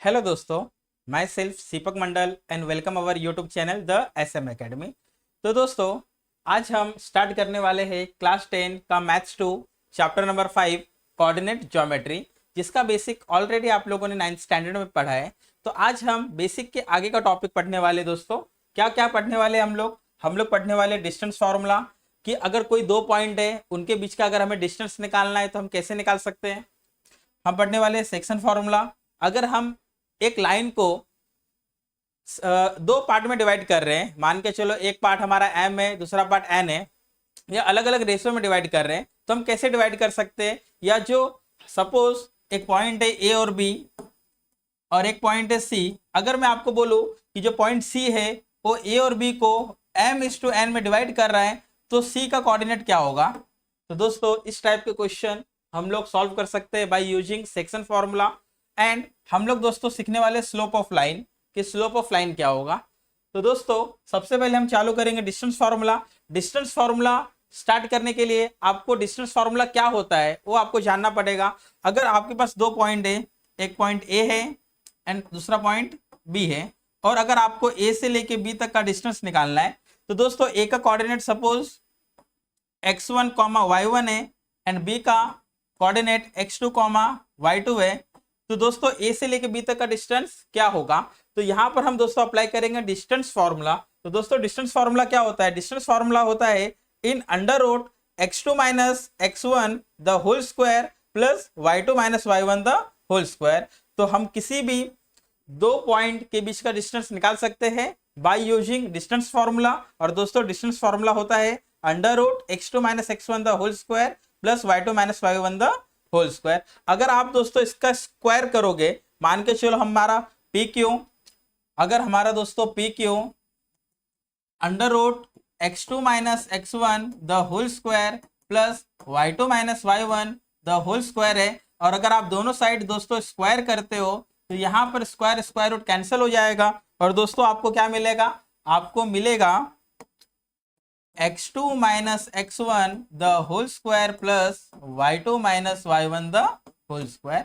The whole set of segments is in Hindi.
हेलो दोस्तों, my self Deepak Mandal and welcome our YouTube channel the SM academy. तो दोस्तों, आज हम स्टार्ट करने वाले हैं क्लास 10 का maths 2 chapter number 5 coordinate geometry, जिसका बेसिक ऑलरेडी आप लोगों ने 9th स्टैंडर्ड में पढ़ा है। तो आज हम बेसिक के आगे का टॉपिक पढ़ने वाले। दोस्तों, क्या क्या पढ़ने वाले हम लोग पढ़ने वाले डिस्टेंस फार्मूला, कि अगर कोई दो पॉइंट है उनके बीच का अगर हमें डिस्टेंस निकालना है तो हम कैसे निकाल सकते हैं। हम पढ़ने वाले सेक्शन फार्मूला, अगर हम एक लाइन को दो पार्ट में डिवाइड कर रहे हैं, मान के चलो एक पार्ट हमारा m है, दूसरा पार्ट n है, या अलग अलग रेशियो में डिवाइड कर रहे हैं, तो हम कैसे डिवाइड कर सकते हैं। या जो सपोज एक पॉइंट है a और b और एक पॉइंट है c, अगर मैं आपको बोलूं कि जो पॉइंट c है वो a और b को m/n में डिवाइड कर रहा है, तो c का कोऑर्डिनेट क्या होगा। तो दोस्तों, इस टाइप के क्वेश्चन हम लोग सॉल्व कर सकते हैं by using section formula. And हम लोग दोस्तों सीखने वाले स्लोप ऑफ लाइन, कि स्लोप ऑफ लाइन क्या होगा। तो दोस्तों, सबसे पहले हम चालू करेंगे distance formula. Distance formula start करने के लिए आपको डिस्टेंस फार्मूला क्या होता है वो आपको जानना पड़ेगा। अगर आपके पास दो पॉइंट है, एक पॉइंट ए है एंड दूसरा पॉइंट बी है, और अगर आपको ए से लेके बी तक का डिस्टेंस निकालना है, तो दोस्तों ए का कोऑर्डिनेट सपोज x1, y1 है एंड बी का कोऑर्डिनेट x2, y2 है। तो दोस्तों ए से लेके बी तक का डिस्टेंस क्या होगा। तो यहां पर हम दोस्तों अप्लाई करेंगे डिस्टेंस फार्मूला। तो दोस्तों डिस्टेंस फार्मूला क्या होता है। डिस्टेंस फार्मूला होता है in under root x2 minus x1 the whole square plus y2 minus y1 the whole square. तो हम किसी भी दो पॉइंट के बीच का डिस्टेंस निकाल सकते हैं बाय यूजिंग डिस्टेंस फार्मूला। और दोस्तों डिस्टेंस फार्मूला होता है under root x2 minus x1 the whole square plus y2 minus y1 the whole square. अगर आप दोस्तों इसका स्क्वायर करोगे, मान के चलो हमारा पी क्यू, अगर हमारा दोस्तों P Q under root x2 minus x1 the whole square plus y2 minus y1 the whole square है, और अगर आप दोनों साइड दोस्तों स्क्वायर करते हो तो यहां पर स्क्वायर स्क्वायर रूट कैंसिल हो जाएगा, और दोस्तों आपको क्या मिलेगा, आपको मिलेगा x2 minus x1 the whole square plus y2 minus y1 the whole square.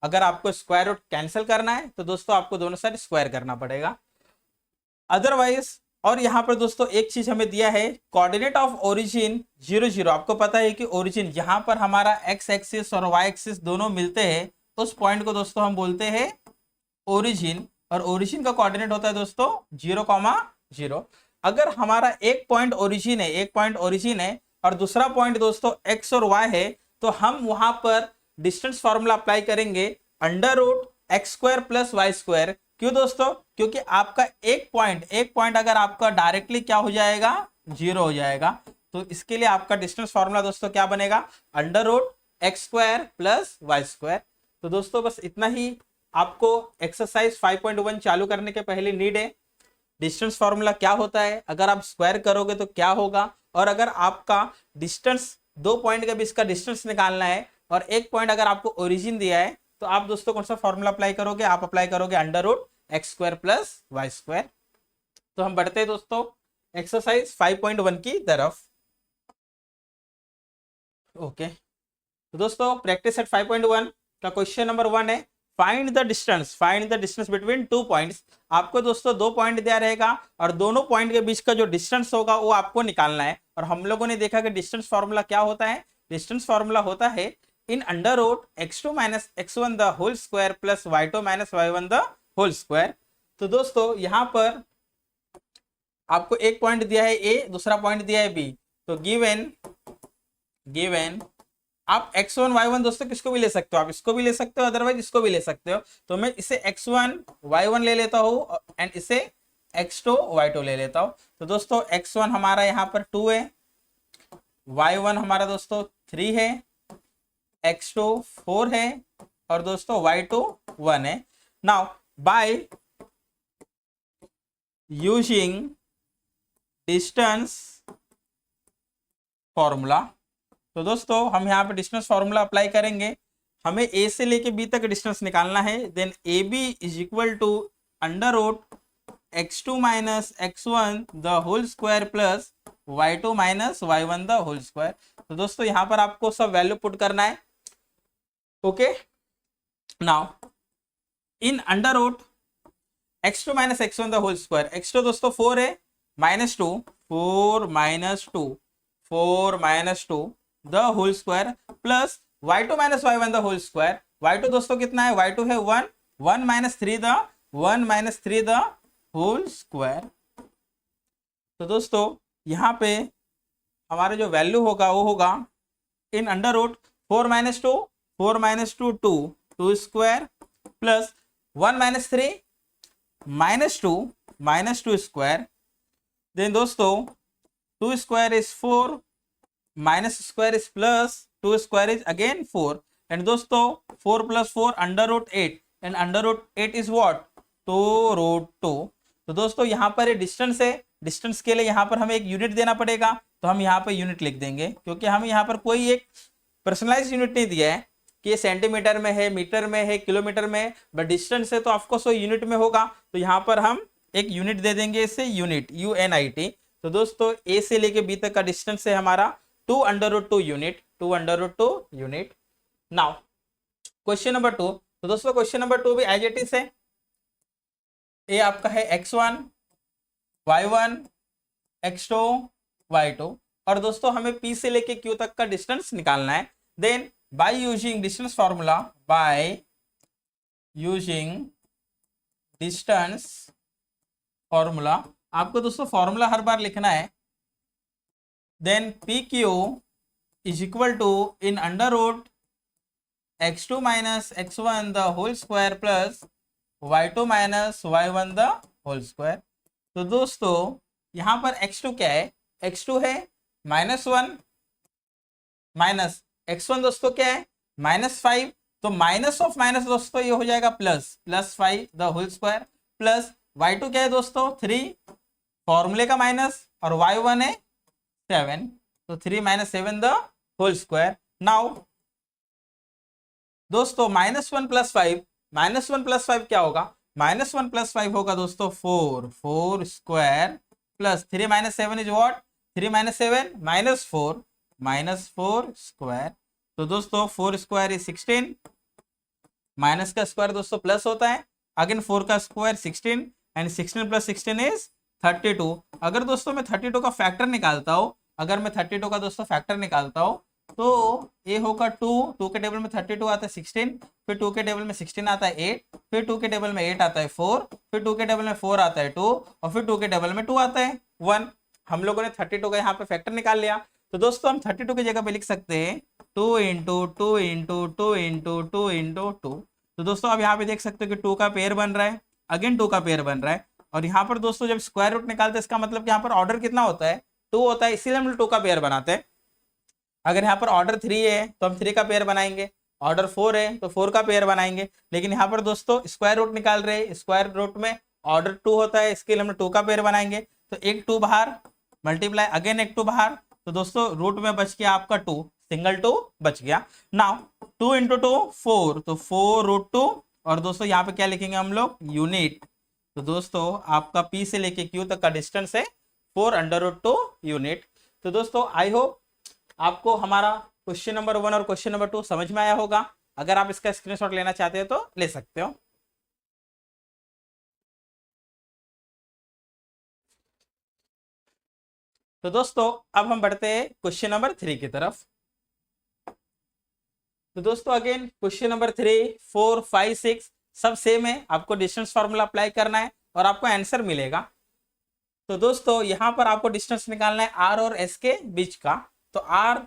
अगर आपको स्क्वायर रूट कैंसिल करना है तो दोस्तों आपको दोनों साइड स्क्वायर करना पड़ेगा, अदरवाइज। और यहाँ पर दोस्तों एक चीज हमें दिया है कोऑर्डिनेट ऑफ ओरिजिन 0 0। आपको पता है कि ओरिजिन जहां पर हमारा x एक्सिस और y एक्सिस दोनों मिलते हैं, उस पॉइंट को दोस्तों हम बोलते हैं ओरिजिन, और ओरिजिन का कोऑर्डिनेट होता है दोस्तों 0, 0। अगर हमारा एक पॉइंट ओरिजिन है और दूसरा पॉइंट दोस्तों x और y है, तो हम वहां पर डिस्टेंस फार्मूला अप्लाई करेंगे under root X square plus Y square. क्यों दोस्तों, क्योंकि आपका एक पॉइंट अगर आपका डायरेक्टली क्या हो जाएगा, 0 हो जाएगा। तो इसके लिए आपका डिस्टेंस फार्मूला दोस्तों क्या बनेगा, under root X square plus Y square. तो दोस्तों बस इतना ही आपको एक्सरसाइज 5.1 चालू करने के पहले नीड है। डिस्टेंस फार्मूला क्या होता है, अगर आप स्क्वायर करोगे तो क्या होगा, और अगर आपका डिस्टेंस दो पॉइंट के बीच का डिस्टेंस निकालना है और एक पॉइंट अगर आपको ओरिजिन दिया है, तो आप दोस्तों कौन सा फार्मूला अप्लाई करोगे, आप अप्लाई करोगे under root X square plus Y square. तो हम बढ़ते हैं दोस्तों एक्सरसाइज 5.1 की तरफ। ओके, तो दोस्तों प्रैक्टिस एट 5.1 का क्वेश्चन नंबर 1 है find the distance between two points. आपको दोस्तों दो पॉइंट दिया रहेगा और दोनों पॉइंट के बीच का जो डिस्टेंस होगा वो आपको निकालना है। और हम लोगों ने देखा कि डिस्टेंस फार्मूला क्या होता है। डिस्टेंस फार्मूला होता है in under root x2 minus x1 the whole square plus y2 minus y1 the whole square. तो दोस्तों यहां पर आपको एक पॉइंट दिया है a, दूसरा पॉइंट दिया है b। तो गिवन आप x1 y1 दोस्तों किसको भी ले सकते हो, आप इसको भी ले सकते हो, अदरवाइज इसको भी ले सकते हो। तो मैं इसे x1 y1 ले लेता हूं एंड इसे x2 y2 ले लेता हूं। तो दोस्तों x1 हमारा यहाँ पर 2 है, y1 हमारा दोस्तों 3 है, x2 4 है, और दोस्तों y2 1 है। Now bye using distance formula, तो दोस्तों हम यहाँ पे डिस्टेंस फार्मूला अप्लाई करेंगे। हमें ए से लेके बी तक डिस्टेंस निकालना है। Then A B is equal to under root x2 minus x1 the whole square plus y2 minus y1 the whole square. तो दोस्तों यहाँ पर आपको सब वैल्यू पुट करना है। Okay, now in under root x2 minus x1 the whole square. x2 दोस्तों 4 है, -2, 4 minus two the whole square plus y2 minus y1 the whole square. y2 दोस्तों कितना है, y2 है 1, 1 minus three the whole square. तो दोस्तों यहाँ पे हमारा जो वैल्यू होगा वो होगा in under root 4 minus two 2 square plus 1 minus two square. Then दोस्तों 2 square is 4, minus square is plus, 2 square is again 4, and दोस्तों 4 plus 4 under root 8, and under root 8 is what, तो रूट 2। तो दोस्तों यहाँ पर ये डिस्टेंस है, डिस्टेंस के लिए यहाँ पर हमें एक यूनिट देना पड़ेगा, तो हम यहाँ पर यूनिट लिख देंगे, क्योंकि हमें यहाँ पर कोई एक पर्सनलाइज यूनिट नहीं दिया है कि ये सेंटीमीटर में है, मीटर में है, किलोमीटर में है, बट डिस्टेंस है तो ऑफकोर्स वो यूनिट में होगा। तो यहाँ पर हम एक यूनिट दे देंगे इसे, यूनिट, UNIT। तो दोस्तों ए से लेके बी तक का डिस्टेंस है हमारा 2 under root 2 unit, 2 under root 2 unit. Now question number 2। तो दोस्तों क्वेश्चन नंबर 2 भी एज इट इज है। ए आपका है x1, y1, x2, y2, और दोस्तों हमें P से लेके Q तक का डिस्टेंस निकालना है। Then by using distance formula, by using distance formula, आपको दोस्तों फॉर्मूला हर बार लिखना है। Then PQ is equal to in under root x2 minus x1 the whole square plus y2 minus y1 the whole square. तो दोस्तों यहाँ पर x2 क्या है, x2 है -1 माइनस x1 दोस्तों क्या है -5, तो माइनस ऑफ माइनस दोस्तों ये हो जाएगा +5 the whole square plus y2 क्या है दोस्तों 3, फॉर्मूले का माइनस, और y1 है 7, तो 3 minus 7 the whole square. Now दोस्तों -1 प्लस 5 क्या होगा, -1 प्लस 5 होगा दोस्तों 4 square plus 3 minus 7 is what, 3 minus 7 -4 square. तो दोस्तों 4 स्क्वायर इज 16, माइनस का स्क्वायर दोस्तों प्लस होता है, अगेन 4 का स्क्वायर 16, एंड 16 प्लस 16 इज 32। अगर दोस्तों मैं 32 का फैक्टर निकालता हूँ, अगर मैं 32 का दोस्तों फैक्टर निकालता हूँ, तो ये होगा 2 के टेबल में 32 आता है 16, फिर 2 के टेबल में 16 आता है 8, फिर 2 के टेबल में 8 आता है 4, फिर 2 के टेबल में 4 आता है 2, और फिर 2 के टेबल में 2 आता है 1। हम लोगों ने 32 का यहाँ पे फैक्टर निकाल लिया। तो दोस्तों हम 32 की जगह पे लिख सकते हैं 2 इंटू 2 इंटू 2 इंटू 2 इंटू 2। तो दोस्तों अब यहाँ पे देख सकते हो कि 2 का पेयर बन रहा है, अगेन 2 का पेयर बन रहा है, और यहाँ पर दोस्तों जब स्क्वायर रूट निकालते हैं इसका मतलब कि यहाँ पर ऑर्डर कितना होता है, 2 होता है, इसीलिए हम लोग 2 का पेयर बनाते हैं। अगर यहाँ पर ऑर्डर 3 है तो हम 3 का पेयर बनाएंगे, ऑर्डर 4 है तो 4 का पेयर बनाएंगे, लेकिन यहाँ पर दोस्तों स्क्वायर रूट निकाल रहे हैं, स्क्वायर रूट में ऑर्डर 2 होता है, इसके लिए हम 2 का पेयर बनाएंगे। तो एक 2 बाहर, मल्टीप्लाई अगेन एक 2 बाहर, तो दोस्तों रूट में बच गया आपका 2, सिंगल 2 बच गया। नाउ 2 इंटू 2 4, तो 4 रूट 2, और दोस्तों यहाँ पे क्या लिखेंगे हम लोग, यूनिट। तो दोस्तों आपका P से लेके Q तक का डिस्टेंस है 4 अंडर रूट 2 यूनिट। तो दोस्तों आई होप आपको हमारा क्वेश्चन नंबर 1 और क्वेश्चन नंबर 2 समझ में आया होगा। अगर आप इसका स्क्रीनशॉट लेना चाहते हो तो ले सकते हो। तो दोस्तों अब हम बढ़ते हैं क्वेश्चन नंबर 3 की तरफ। तो दोस्तों अगेन क्वेश्चन नंबर 3, 4, 5, 6 सब सेम है, आपको डिस्टेंस फॉर्मूला अप्लाई करना है और आपको आंसर मिलेगा। तो दोस्तों यहाँ पर आपको डिस्टेंस निकालना है R और S के बीच का। तो R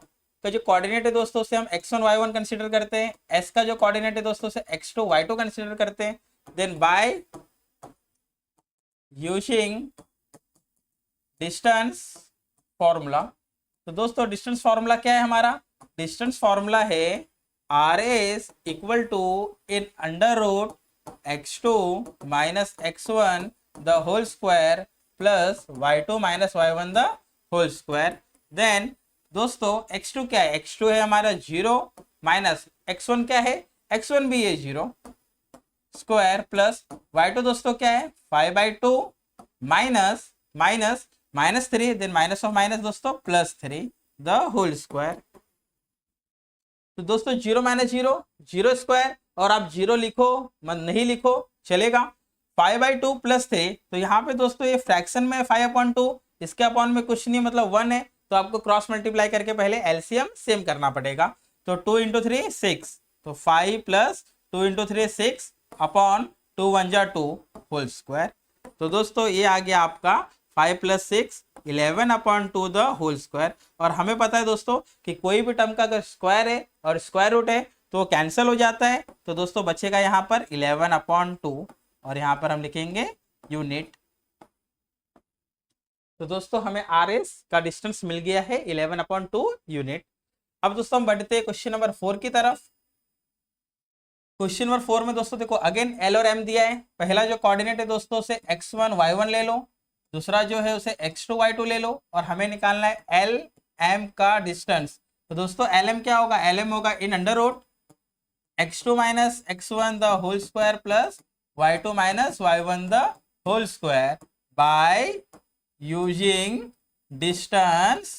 का जो कोऑर्डिनेट है दोस्तों से हम x1 y1 कंसीडर करते हैं, S का जो कोऑर्डिनेट है दोस्तों से x2 y2 कंसीडर करते हैं। Then by using distance formula, तो दोस्तों डिस्टेंस फॉर्मूला क्या है हमारा, डिस्टेंस फॉर्मूला है RS equal to in under root x2 minus x1 the whole square plus y2 minus y1 the whole square. Then दोस्तों x2 क्या है, x2 है हमारा 0 माइनस x1 क्या है, x1 भी है 0 स्क्वायर प्लस y2 दोस्तों क्या है 5/2 minus -3, then minus of minus दोस्तों +3 द होल स्क्वायर। तो दोस्तों 0 माइनस 0 0 स्क्वायर, और आप 0 लिखो मत नहीं लिखो चलेगा। 5/2 प्लस 3, तो यहाँ पे दोस्तों ये फ्रैक्शन में 5/2, इसके अपॉन में कुछ नहीं मतलब 1 है, तो आपको क्रॉस मल्टीप्लाई करके पहले एलसीएम सेम करना पड़ेगा। तो 2 इंटू 3 6, तो 5 प्लस 2 इंटू 3 6 अपॉन 2 1 जा 2 होल स्क्वायर। तो दोस्तों ये आ गया आपका 5 plus 6 11 upon 2 the whole square. और हमें पता है दोस्तों कि कोई भी टर्म का अगर स्क्वायर है और स्क्वायर रूट है तो कैंसिल हो जाता है, तो दोस्तों बचेगा यहाँ पर 11 अपॉन 2, और यहाँ पर हम लिखेंगे यूनिट। तो दोस्तों हमें आर एस का डिस्टेंस मिल गया है 11 अपॉन 2 यूनिट। अब दोस्तों हम बढ़ते हैं क्वेश्चन नंबर 4 की तरफ। क्वेश्चन नंबर 4 में दोस्तों देखो अगेन एल और एम दिया है। पहला जो कोऑर्डिनेट है दोस्तों उसे x1 y1 ले लो, दूसरा जो है उसे x2 y2 ले लो, और हमें निकालना है एल एम का डिस्टेंस। तो दोस्तों एल एम क्या होगा, एल एम होगा in under root x2 minus x1 the whole square plus y2 minus y1 the whole square by using distance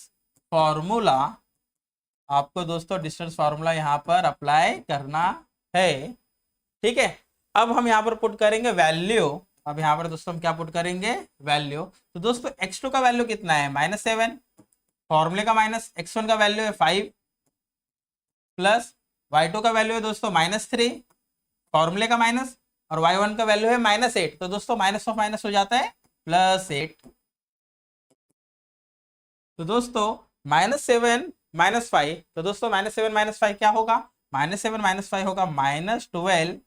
formula. आपको दोस्तों डिस्टेंस फॉर्मूला यहाँ पर अप्लाई करना है, ठीक है। अब हम यहाँ पर पुट करेंगे वैल्यू। अब यहाँ पर दोस्तों हम क्या पुट करेंगे, वैल्यू। तो दोस्तों x2 का वैल्यू कितना है -7, फॉर्मूले का माइनस, x1 का वैल्यू है 5 प्लस y2 का वैल्यू है दोस्तों -3, फॉर्मूले का माइनस, और y1 का वैल्यू है -8। तो दोस्तों माइनस ऑफ माइनस हो जाता है +8। तो दोस्तों -7 -5, तो दोस्तों -7 -5 क्या होगा, -7 -5 होगा -12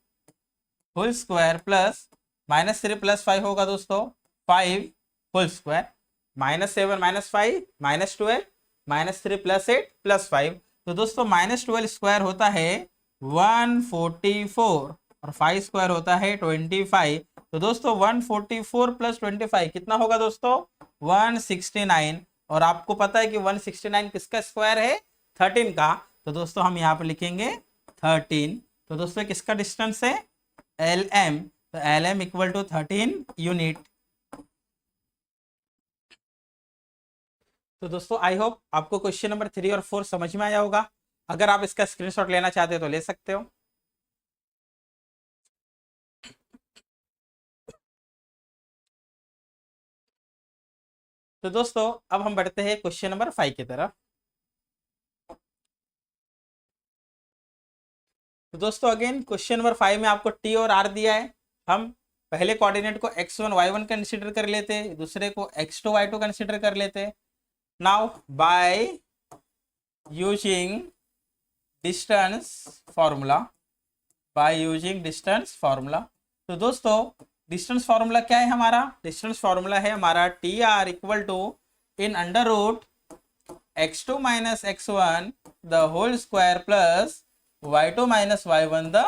होल स्क्वायर प्लस -3 + 5 होगा दोस्तों 5 होल स्क्वायर। -7 -5 -12 -3 + 8 + 5, तो दोस्तों -12 स्क्वायर होता है 144 और 5 स्क्वायर होता है 25। तो दोस्तों 144 + 25 कितना होगा दोस्तों 169, और आपको पता है कि 169 किसका स्क्वायर है 13 का। तो दोस्तों हम यहाँ पर लिखेंगे 13। तो दोस्तों किसका डिस्टेंस है एल एम, तो L M equal to 13 unit. तो दोस्तों आई होप आपको क्वेश्चन नंबर 3 और 4 समझ में आया होगा। अगर आप इसका स्क्रीनशॉट लेना चाहते हो तो ले सकते हो। तो दोस्तों अब हम बढ़ते हैं क्वेश्चन नंबर 5 की तरफ। तो दोस्तों अगेन क्वेश्चन नंबर 5 में आपको टी और आर दिया है। हम पहले कोऑर्डिनेट को x1 y1 कंसीडर कर लेते हैं, दूसरे को x2 y2 कंसीडर कर लेते हैं। Now bye using distance formula, by using distance formula. तो दोस्तों डिस्टेंस फॉर्मूला क्या है हमारा, डिस्टेंस फॉर्मूला है हमारा T R equal to in under root x2 minus x1 the whole square plus y2 minus y1 the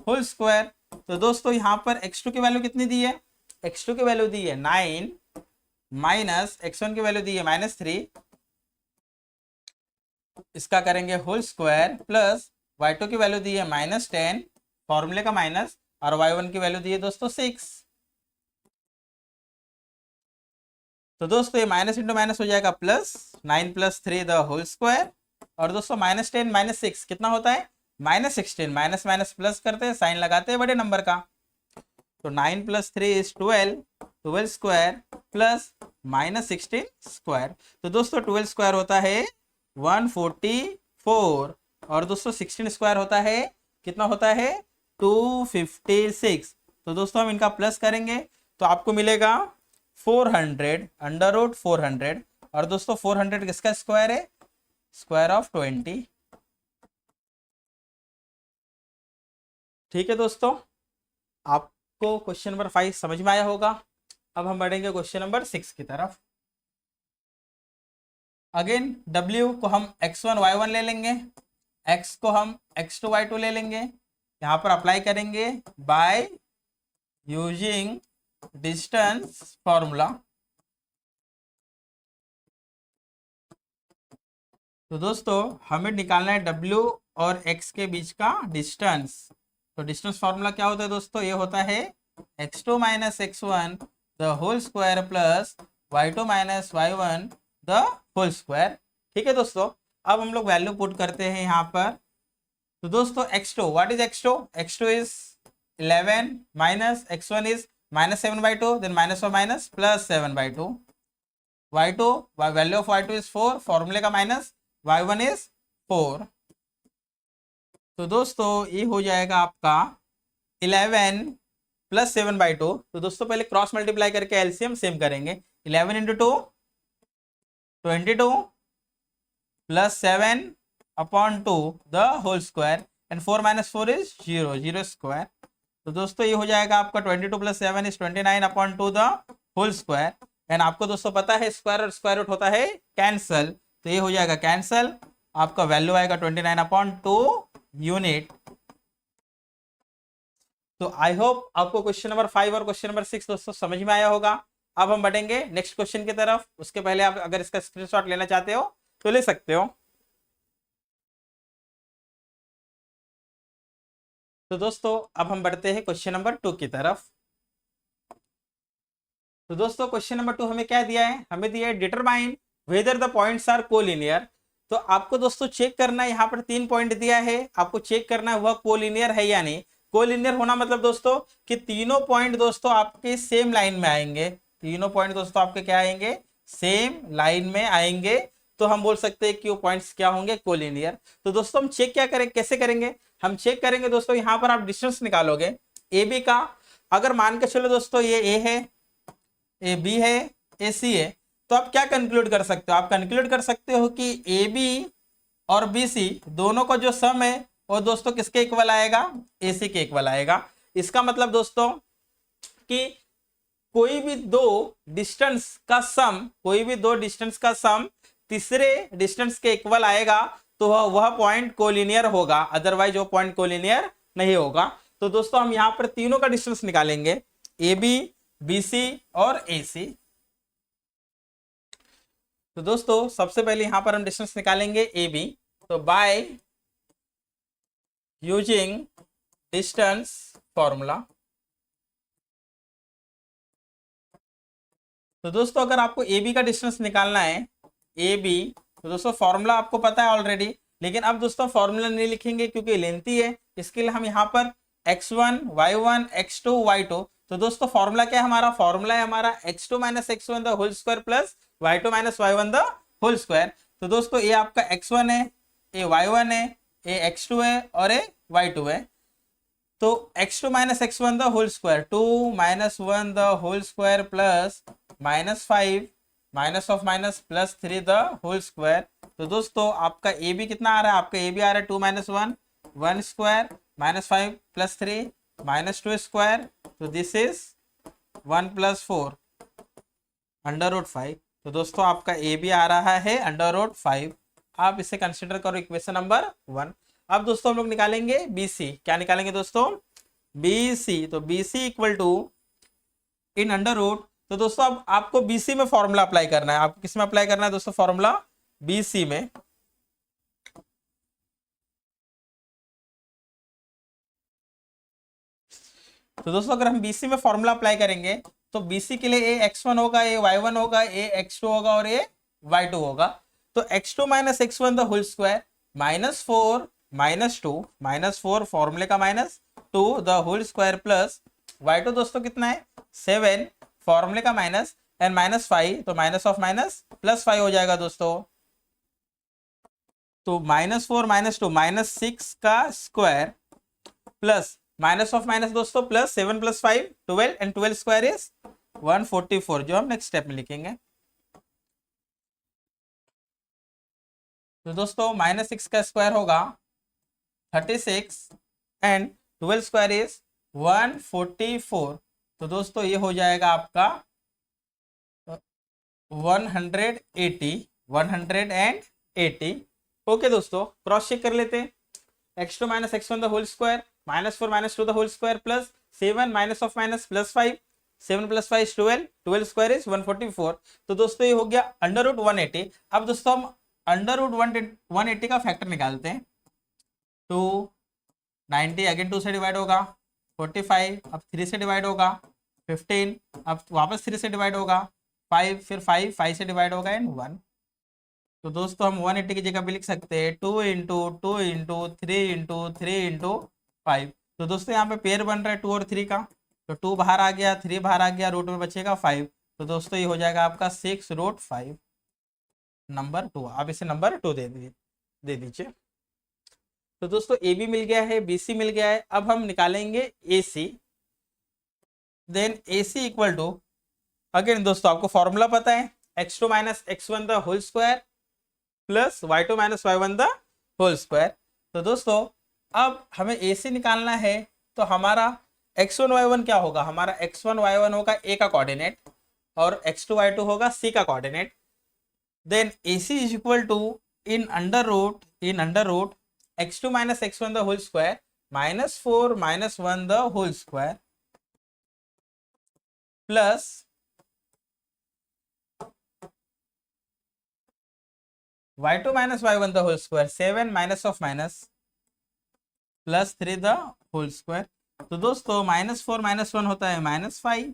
whole square. तो दोस्तों यहाँ पर x2 की वैल्यू कितनी दी है, x2 की वैल्यू दी है 9 माइनस x1 की वैल्यू दी है -3, इसका करेंगे होल स्क्वायर प्लस y2 की वैल्यू दी है -10, फॉर्मूले का माइनस, और y1 की वैल्यू दी है दोस्तों 6। तो दोस्तों ये माइनस इंटू माइनस हो जाएगा प्लस, 9 + 3 द होल स्क्वायर, और दोस्तों -10 - 6 कितना होता है -16, माइनस माइनस प्लस करते हैं साइन लगाते हैं बड़े नंबर का। तो 9 + 3 इज 12 स्क्वायर प्लस -16 स्क्वायर। तो दोस्तों 12 स्क्वायर होता है 144, और दोस्तों 16 स्क्वायर होता है कितना होता है 256। तो दोस्तों हम इनका प्लस करेंगे तो आपको मिलेगा 400 अंडर रूट 400, और दोस्तों 400 किसका स्क्वायर है, स्क्वायर ऑफ 20। ठीक है दोस्तों, आपको क्वेश्चन नंबर 5 समझ में आया होगा। अब हम बढ़ेंगे क्वेश्चन नंबर 6 की तरफ। अगेन W को हम x1 y1 ले लेंगे, x को हम x2 y2 ले लेंगे, यहाँ पर अप्लाई करेंगे बाय यूजिंग डिस्टेंस फॉर्मूला। तो दोस्तों हमें निकालना है W और x के बीच का डिस्टेंस। तो डिस्टेंस फॉर्मूला क्या होता है दोस्तों, ये होता है x2 minus x1 the whole square plus y2 minus y1 the whole square. ठीक है दोस्तों, अब हम लोग वैल्यू पुट करते हैं यहाँ पर तो दोस्तों x2, what is x2? x2 is 11 minus x1 is -7/2, then minus और minus +7/2। y2, value of y2 is 4, फॉर्मूले का माइनस, y1 इज 4। तो दोस्तों ये हो जाएगा आपका 11 + 7/2। तो दोस्तों पहले क्रॉस मल्टीप्लाई करके एलसीएम सेम करेंगे। 11 × 2 22 + 7/2 the whole square, and 4 - 4 is 0, 0 square. तो दोस्तों ये हो जाएगा आपका 22 + 7 is 29/2 the whole square. And आपको दोस्तों पता है स्क्वायर और स्क्वायर रूट होता है कैंसल, तो ये हो जाएगा कैंसल, आपका वैल्यू आएगा 29/2 यूनिट। तो आई होप आपको क्वेश्चन नंबर 5 और क्वेश्चन नंबर 6 दोस्तों समझ में आया होगा। अब हम बढ़ेंगे नेक्स्ट क्वेश्चन की तरफ। उसके पहले आप अगर इसका स्क्रीनशॉट लेना चाहते हो तो ले सकते हो। तो दोस्तों अब हम बढ़ते हैं क्वेश्चन नंबर 2 की तरफ। तो दोस्तों क्वेश्चन नंबर 2 हमें क्या दिया है? हमें दिया है determine whether the points are collinear. तो आपको दोस्तों चेक करना है, यहाँ पर 3 पॉइंट दिया है, आपको चेक करना है वह कोलिनियर है या नहीं। कोलिनियर होना मतलब दोस्तों कि तीनों पॉइंट दोस्तों आपके सेम लाइन में आएंगे। तीनों पॉइंट दोस्तों आपके क्या आएंगे? सेम लाइन में आएंगे। तो हम बोल सकते हैं कि वो पॉइंट्स क्या होंगे? कोलिनियर। तो दोस्तों हम चेक क्या करें, कैसे करेंगे? हम चेक करेंगे दोस्तों, यहाँ पर आप डिस्टेंस निकालोगे ए बी का। अगर मान के चलो दोस्तों ये ए है, ए बी है, ए सी है, तो आप क्या कंक्लूड कर सकते हो? आप कंक्लूड कर सकते हो कि ए बी और बी सी दोनों का जो सम है वो दोस्तों किसके इक्वल आएगा? ए सी के इक्वल आएगा। इसका मतलब दोस्तों कि कोई भी दो डिस्टेंस का सम, कोई भी दो डिस्टेंस का सम तीसरे डिस्टेंस के इक्वल आएगा तो वह पॉइंट कोलिनियर होगा, अदरवाइज वो पॉइंट कोलिनियर नहीं होगा। तो दोस्तों हम यहाँ पर तीनों का डिस्टेंस निकालेंगे, ए बी, बी सी और ए सी। तो दोस्तों सबसे पहले यहां पर हम डिस्टेंस निकालेंगे ए बी। तो बाय यूजिंग डिस्टेंस फॉर्मूला। तो दोस्तों अगर आपको ए बी का डिस्टेंस निकालना है, ए बी, तो दोस्तों फॉर्मूला आपको पता है ऑलरेडी, लेकिन अब दोस्तों फॉर्मूला नहीं लिखेंगे क्योंकि लेंथी है। इसके लिए हम यहाँ पर x1 y1 x2 y2। तो दोस्तों फॉर्मूला क्या है हमारा? फॉर्मूला है हमारा x2 - x1 the whole square plus y2 - y1 the whole square. तो दोस्तों ये आपका x1 है, ये y1 है, ये x2 है और ये y2 है। तो x2 - x1 the whole square, 2 - 1 the whole square plus -5 minus of minus +3 the whole square. तो दोस्तों आपका ए बी कितना आ रहा है? आपका ए बी आ रहा है 2 - 1 1 स्क्वायर -5 +3 -2 स्क्वायर। तो दिस इज 1 + 4 √5। तो दोस्तों आपका ए बी आ रहा है √5। आप इसे कंसिडर करो इक्वेशन नंबर 1। अब दोस्तों हम लोग निकालेंगे बी सी। क्या निकालेंगे दोस्तों? B C. तो B C equal to in √। तो दोस्तों अब आपको बीसी में फॉर्मूला अप्लाई करना है। आपको किस में अप्लाई करना है दोस्तों? फॉर्मूला बीसी में। तो दोस्तों अगर हम बीसी में फॉर्मूला अप्लाई करेंगे तो बीसी के लिए ए x1 होगा, ए y1 होगा, ए x2 होगा और ए y2 होगा। तो x2 - x1 the whole square -4 -2 फॉर्मूले का -2 the whole square plus y2 दोस्तों कितना है? 7 फॉर्मूले का माइनस एंड -5। तो माइनस ऑफ माइनस +5 हो जाएगा दोस्तों। तो -4 - 2 -6 का square plus minus of minus दोस्तों प्लस 7 + 5 12 एंड 12 स्क्वायर इज 144, जो हम नेक्स्ट स्टेप में लिखेंगे। तो दोस्तों -6 का स्क्वायर होगा 36 एंड 12 स्क्वायर इज 144। तो दोस्तों ये हो जाएगा आपका 180। ओके दोस्तों क्रॉस चेक कर लेते हैं। x2 - x1 the whole square -4 - 2 the whole square plus 7 minus of minus +5 7 + 5 is 12 12 square is 144। तो दोस्तों ये हो गया √180। अब दोस्तों हम √180 का फैक्टर निकालते हैं। तो 90 अगेन 2 से डिवाइड होगा, 45 अब 3 से डिवाइड होगा, 15 अब वापस 3 से डिवाइड होगा, 5 फिर 5 से डिवाइड होगा एंड 1। तो दोस्तों हम 180 की जगह पे लिख सकते हैं 2 × 2 × 3 × 3 × 5। तो दोस्तों यहाँ पे पेयर बन रहा है 2 और 3 का, तो 2 बाहर आ गया, 3 बाहर आ गया, रूट में बचेगा 5। तो दोस्तों ये हो जाएगा आपका 6√5, नंबर 2। आप इसे नंबर 2 दे दीजिए। तो दोस्तों ए बी मिल गया है, बी सी मिल गया है। अब हम निकालेंगे A C. Then A C equal to, again दोस्तों आपको फॉर्मूला पता है, x2 - x1 the whole square plus y2 - y1 the whole square. तो दोस्तों अब हमें ए सी निकालना है, तो हमारा x1 y1 क्या होगा, हमारा x1 y1 होगा ए का कोऑर्डिनेट और x2 y2 होगा सी का coordinate. Then A C is equal to in under root x2 - x1 the whole square -4 - 1 the whole square plus y2 - y1 the whole square 7 minus of minus plus 3 the whole square. तो दोस्तों -4 - 1 होता है -5,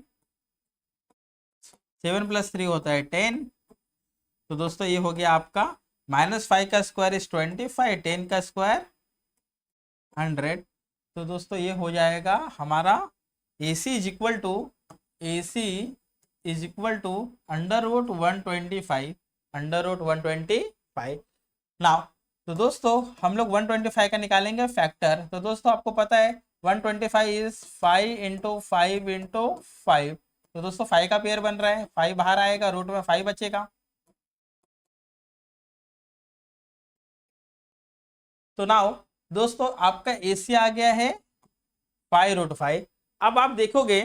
7 + 3 होता है 10। तो दोस्तों ये हो गया आपका -5 का स्क्वायर इज 25, 10 का स्क्वायर 100। तो दोस्तों ये हो जाएगा हमारा ए C is equal to √125 now. तो दोस्तों हम लोग 125 का निकालेंगे फैक्टर। तो दोस्तों आपको पता है 125 इज 5 × 5 × 5। तो दोस्तों 5 का पेयर बन रहा है, 5 बाहर आएगा, रूट में 5 बचेगा। तो नाउ दोस्तों आपका एसी आ गया है 5√5। अब आप देखोगे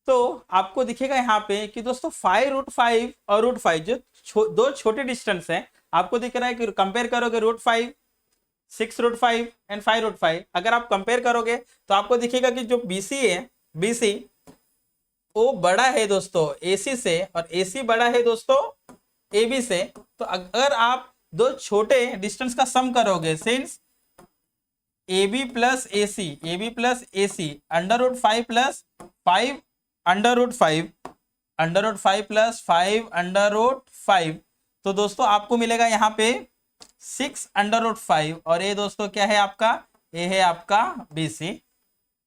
तो आपको दिखेगा यहाँ पे कि दोस्तों 5√5 और √5 जो दो छोटे डिस्टेंस हैं, आपको दिख रहा है कि कंपेयर करोगे √5, 6√5 एंड 5√5, अगर आप कंपेयर करोगे तो आपको दिखेगा कि जो बीसी है, बीसी वो बड़ा है दोस्तों एसी से और एसी बड़ा है दोस्तों एबी से। तो अगर आप दो छोटे डिस्टेंस का सम करोगे, since AB plus AC √5 plus 5 √5 plus 5 √5, तो दोस्तों आपको मिलेगा यहाँ पे 6 √5। और ये दोस्तों क्या है आपका, ये है आपका BC।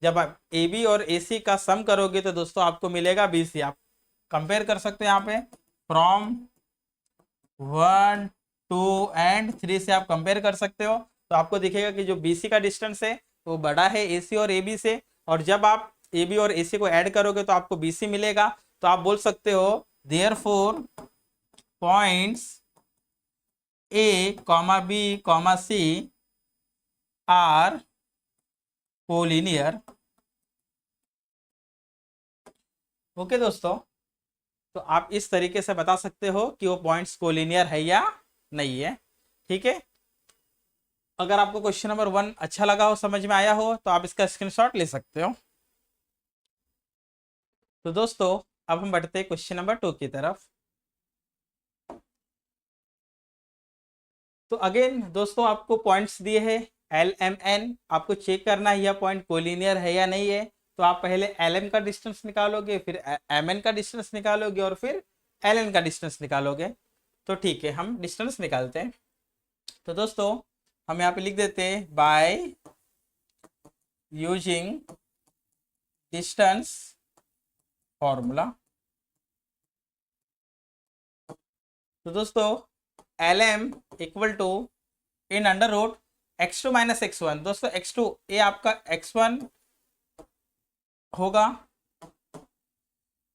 जब आप AB और AC का सम करोगे तो दोस्तों आपको मिलेगा BC। आप कंपेयर कर सकते हो यहाँ पे फ्रॉम 1, 2 एंड 3 से आप कंपेयर कर सकते हो। तो आपको दिखेगा कि जो BC का डिस्टेंस है वो बड़ा है AC और AB से, और जब आप AB और AC को ऐड करोगे तो आपको BC मिलेगा। तो आप बोल सकते हो therefore points A, B, C are collinear. Okay दोस्तों, तो आप इस तरीके से बता सकते हो कि वो पॉइंट्स कोलिनियर है या नहीं है। ठीक है, अगर आपको क्वेश्चन नंबर 1 अच्छा लगा हो, समझ में आया हो, तो आप इसका स्क्रीनशॉट ले सकते हो। तो दोस्तों अब हम बढ़ते हैं क्वेश्चन नंबर 2 की तरफ। तो अगेन दोस्तों आपको पॉइंट्स दिए हैं LMN, आपको चेक करना है यह पॉइंट कोलिनियर है या नहीं है। तो आप पहले LM का डिस्टेंस निकालोगे, फिर MN का डिस्टेंस निकालोगे और फिर LN का डिस्टेंस निकालोगे। तो ठीक है, हम डिस्टेंस निकालते हैं। तो दोस्तों हम यहाँ पे लिख देते हैं बाय यूजिंग डिस्टेंस फॉर्मूला। तो दोस्तों LM equal to in under root x2 - x1। दोस्तों x2 ये आपका x1 होगा,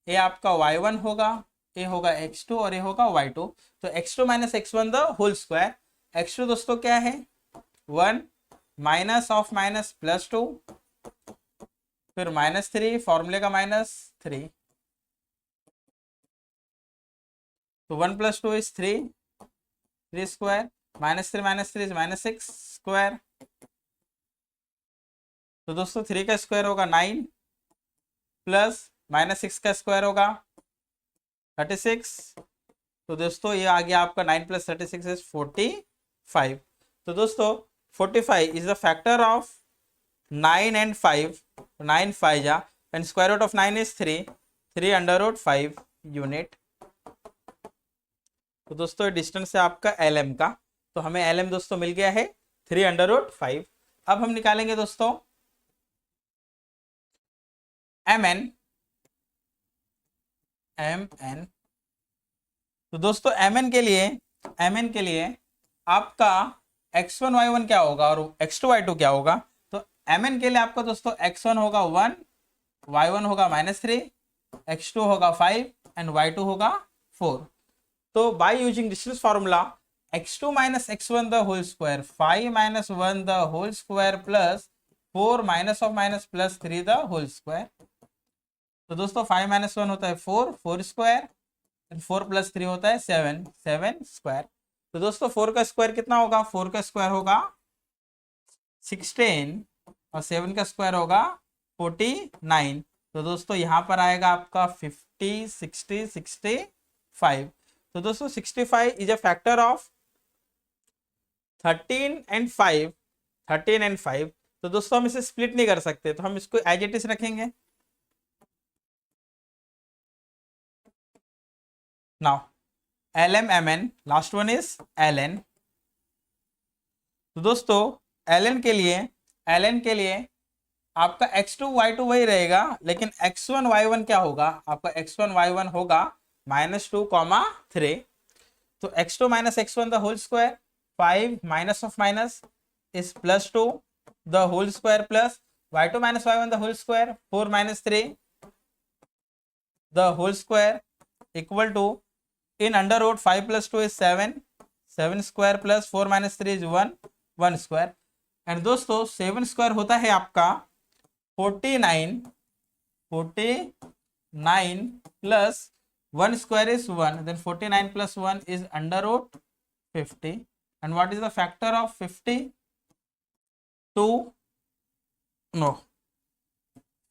ये आपका y1 होगा, ये होगा x2 और ये होगा y2। तो x2 - x1 the whole square. x2 दोस्तों क्या है 1 माइनस ऑफ माइनस +2, फिर -3, फॉर्मूले का -3। तो 1 + 2 इज 3 स्क्वायर, -3 - 3 इज -6 स्क्वायर। तो दोस्तों 3 का स्क्वायर होगा 9 प्लस -6 का स्क्वायर होगा 36। तो दोस्तों ये आ गया आपका 9 + 36 इज 45। तो दोस्तों 45 is the factor of 9 and 5, 9 5 जा, and square root of 9 is 3 √5 unit. तो दोस्तों ये डिस्टेंस है आपका LM का, तो हमें LM दोस्तों मिल गया है 3√5। अब हम निकालेंगे दोस्तों MN। तो दोस्तों MN के लिए आपका x1 y1 क्या होगा और x2 y2 क्या होगा। तो MN के लिए आपका दोस्तों x1 होगा 1, y1 होगा -3, x2 होगा 5 एंड y2 होगा 4। तो by using distance formula x2 - x1 the whole square, 5 - 1 the whole square plus 4 -3 the whole square. तो दोस्तों 5 - 1 होता है 4 स्क्वायर, 4 + 3 होता है 7 स्क्वायर। तो दोस्तों 4 का स्क्वायर कितना होगा, 4 का स्क्वायर होगा 16 और 7 का स्क्वायर होगा 49। तो दोस्तों यहाँ पर आएगा आपका 50, 60, 65। तो दोस्तों 65 is a factor of 13 and 5। तो दोस्तों हम इसे स्प्लिट नहीं कर सकते, तो हम इसको एज इट इज रखेंगे। Now LM MN, last one is LN। तो दोस्तों LN के लिए आपका x2 y2 वही रहेगा, लेकिन x1 y1 क्या होगा, आपका x1 y1 होगा -2, 3। तो x2 - x1 the whole square, 5 minus of minus is +2 the whole square plus y2 - y1 the whole square, 4 - 3 the whole square equal to in under root 5 + 2 is 7 square plus 4 - 3 is 1 square। And दोस्तों 7 स्क्वायर होता है आपका 49 plus 1 square is 1, then 49 + 1 is under root 50। And what is the factor of 50?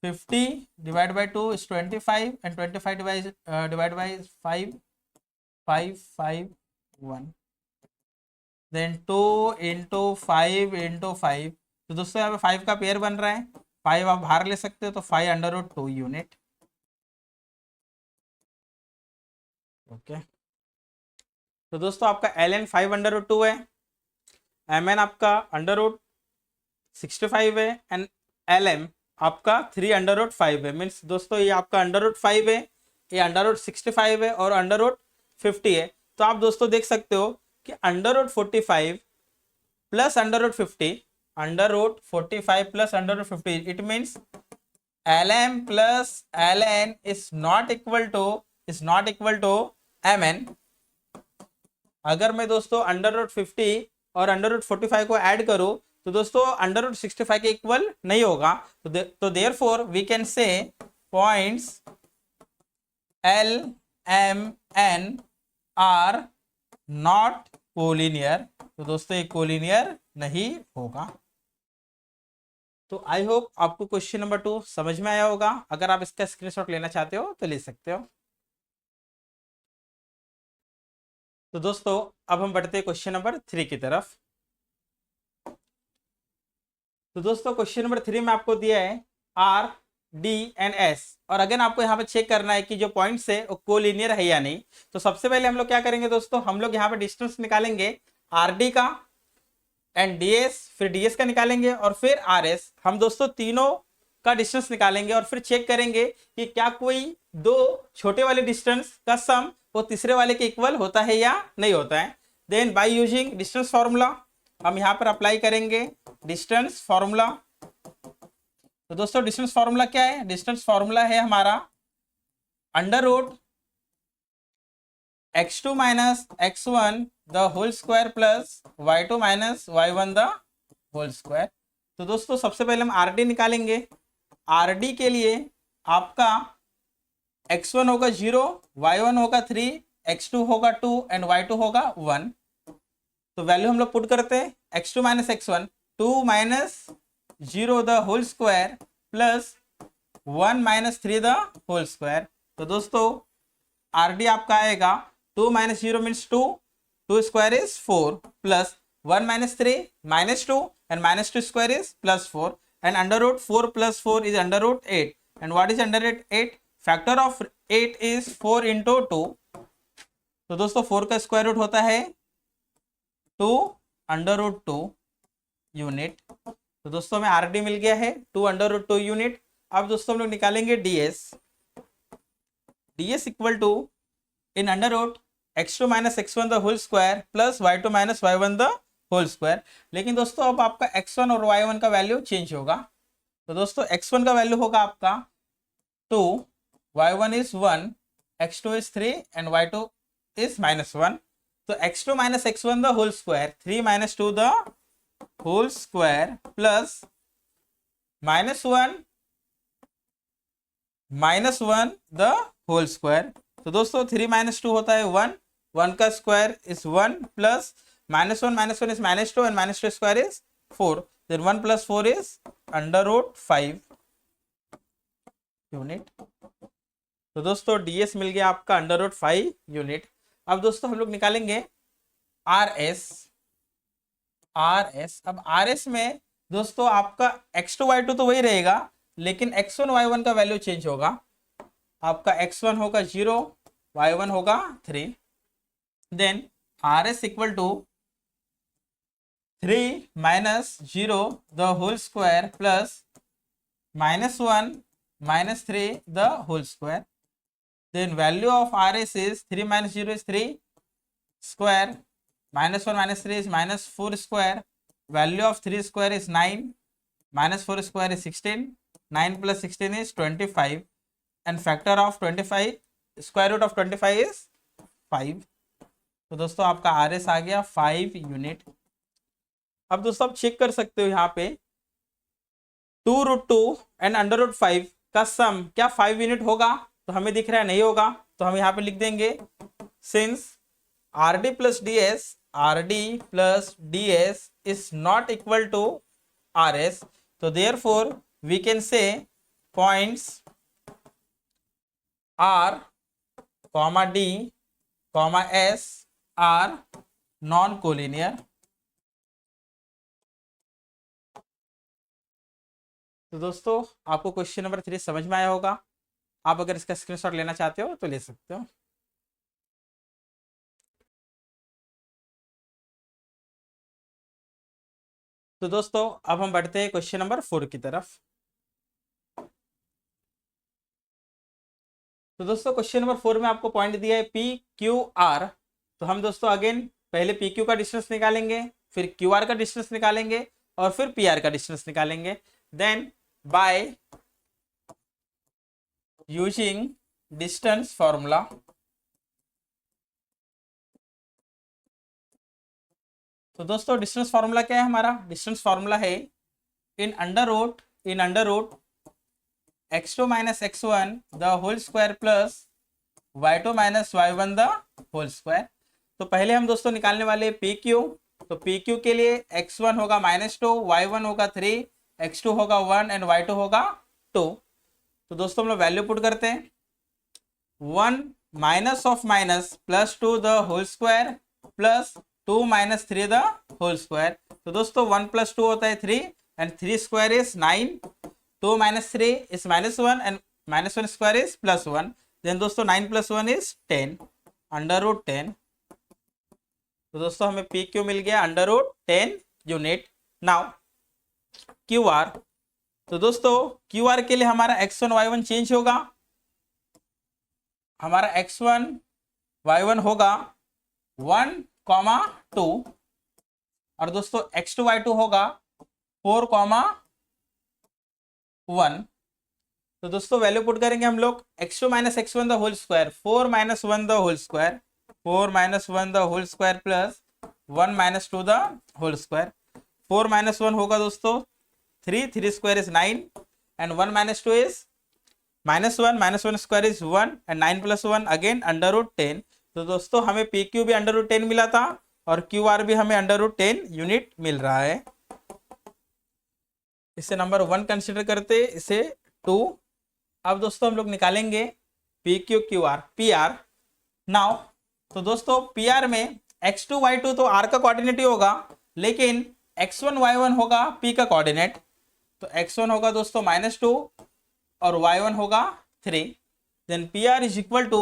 50 divided by 2 is 25 and 25 divided by 5 1, then 2 × 5 × 5। तो दोस्तों यहाँ पे 5 का पेयर बन रहा है, 5 आप बाहर ले सकते हो, तो 5/2 यूनिट। ओके, तो दोस्तों आपका LN 5/2 है, MN आपका √65 है एंड LM आपका 3/5 है। मीन्स दोस्तों ये आपका √5 है, ये √65 है और √50 है। तो आप दोस्तों देख सकते हो कि √45 plus √50, √45 plus √50, it means LM plus LN is not equal to MN। अगर मैं दोस्तों √50 और √45 को ऐड करूं तो दोस्तों √65 के इक्वल नहीं होगा। तो therefore we can say points L M N are not collinear. तो दोस्तों ये कोलिनियर नहीं होगा। तो आई होप आपको क्वेश्चन नंबर 2 समझ में आया होगा। अगर आप इसका स्क्रीनशॉट लेना चाहते हो तो ले सकते हो। तो दोस्तों अब हम बढ़ते हैं क्वेश्चन नंबर 3 की तरफ। तो दोस्तों क्वेश्चन नंबर 3 में आपको दिया है R, D एंड S, और अगेन आपको यहाँ पे चेक करना है कि जो पॉइंट्स है वो कोलिनियर है या नहीं। तो सबसे पहले हम लोग क्या करेंगे दोस्तों, हम लोग यहाँ पे डिस्टेंस निकालेंगे RD का एंड DS, फिर DS का निकालेंगे और फिर RS। हम दोस्तों तीनों का डिस्टेंस निकालेंगे और फिर चेक करेंगे कि क्या कोई दो छोटे वाले डिस्टेंस का सम वो तीसरे वाले के इक्वल होता है या नहीं होता है। Then by using distance formula हम यहाँ पर अप्लाई करेंगे डिस्टेंस फॉर्मूला। तो दोस्तों डिस्टेंस फॉर्मूला क्या है, डिस्टेंस फॉर्मूला है हमारा √x2 - x1 the whole square plus y2 - y1 the whole square. तो दोस्तों सबसे पहले हम RD निकालेंगे। RD के लिए आपका x1 होगा 0, y1 होगा 3, x2 होगा 2 एंड y2 होगा 1। तो वैल्यू हम लोग पुट करते हैं x2 - x1, 2 - 0 the whole square plus 1 - 3 the whole square. तो दोस्तों RD आपका आएगा 2 - 0 means 2, 2 square is 4 plus 1 - 3 -2 and -2 square is +4 and √4 + 4 is √8 and what is √8? Factor of 8 is 4 × 2 तो दोस्तों 4 का स्क्वायर रूट होता है 2√2 यूनिट। तो दोस्तों हमें RD मिल गया है 2√2 यूनिट। अब दोस्तों हम लोग निकालेंगे ds equal to in under root x2 minus x1 the whole square plus y2 minus y1 the whole square. लेकिन दोस्तों अब आपका x1 और y1 का वैल्यू चेंज होगा। तो दोस्तों x1 का वैल्यू होगा आपका 2, y1 is 1, x2 is 3 and y2 is -1। तो x2 minus x1 the whole square 3 minus 2 the whole square plus -1 the whole square. तो दोस्तों 3 माइनस 2 होता है 1, 1 का square is 1 plus -1 is -2 and -2 square is 4, then 1 plus 4 is √5 unit. तो दोस्तों ds मिल गया आपका √5 यूनिट। अब दोस्तों हम लोग निकालेंगे rs। अब rs में दोस्तों आपका x2 y2 तो वही रहेगा, लेकिन x1 y1 का वैल्यू चेंज होगा। आपका x1 होगा 0, y1 होगा 3। Then rs equal to 3 minus 0 the whole square plus -1 minus 3 the whole square. Then value of rs is 3 minus 0 is 3 square, -1 minus 3 is -4 square, value of 3 square is 9, -4 square is 16, 9 plus 16 is 25 and factor of 25, square root of 25 is 5। तो दोस्तों आपका rs आ गया 5 यूनिट। अब दोस्तों आप चेक कर सकते हो यहाँ पे 2√2 एंड √5 का सम क्या 5 यूनिट होगा? तो हमें दिख रहा है नहीं होगा, तो हम यहाँ पे लिख देंगे since RD plus DS is not equal to RS, तो therefore we can say points R, D, S are non collinear. तो दोस्तों आपको क्वेश्चन नंबर 3 समझ में आया होगा। आप अगर इसका स्क्रीनशॉट लेना चाहते हो तो ले सकते हो। तो दोस्तों अब हम बढ़ते हैं क्वेश्चन नंबर 4 की तरफ। तो दोस्तों क्वेश्चन नंबर 4 में आपको पॉइंट दिया है PQR। तो हम दोस्तों अगेन पहले PQ का डिस्टेंस निकालेंगे, फिर QR का डिस्टेंस निकालेंगे और फिर PR का डिस्टेंस निकालेंगे। Then by using distance formula, तो दोस्तों डिस्टेंस फॉर्मूला क्या है हमारा? डिस्टेंस फॉर्मूला है in under root x2 minus x1 the whole square plus y2 minus y1 the whole square. तो पहले हम दोस्तों निकालने वाले PQ। तो PQ के लिए x1 होगा -2, y1 होगा 3, x2 होगा 1 एंड y2 होगा 2। तो दोस्तों हम लोग वैल्यू पुट करते हैं। 1 minus of minus plus 2 the whole square plus 2 minus 3 the whole square. तो दोस्तों 1 प्लस 2 होता है 3 and 3 square is 9, 2 minus 3 is -1 and -1 square is +1। Then दोस्तों 9 + 1 इज 10, √10। तो दोस्तों हमें PQ मिल गया √10 यूनिट। Now QR। तो दोस्तों QR के लिए हमारा x1 y1 चेंज होगा। हमारा x1 y1 होगा 1, 2 और दोस्तों x2 y2 होगा 4, 1। तो दोस्तों वैल्यू पुट करेंगे हम लोग x2 minus x1 the whole square, 4 minus 1 the whole square, 4 minus 1 the whole square plus 1 minus 2 the whole square. 4 minus 1 होगा दोस्तों 3, 3 square is 9 and 1 minus 2 is -1 square is 1 and 9 + 1 again √10। तो दोस्तों हमें PQ भी √10 मिला था और QR भी हमें √10 यूनिट मिल रहा है। इसे नंबर 1 कंसिडर करते, इसे 2। अब दोस्तों हम लोग निकालेंगे PQ QR PR। नाउ तो दोस्तों PR में x2 y2 तो R का कोऑर्डिनेट ही होगा, लेकिन x1 y1 होगा P का कोऑर्डिनेट। तो x1 होगा दोस्तों -2 और y1 होगा 3। Then PR is equal to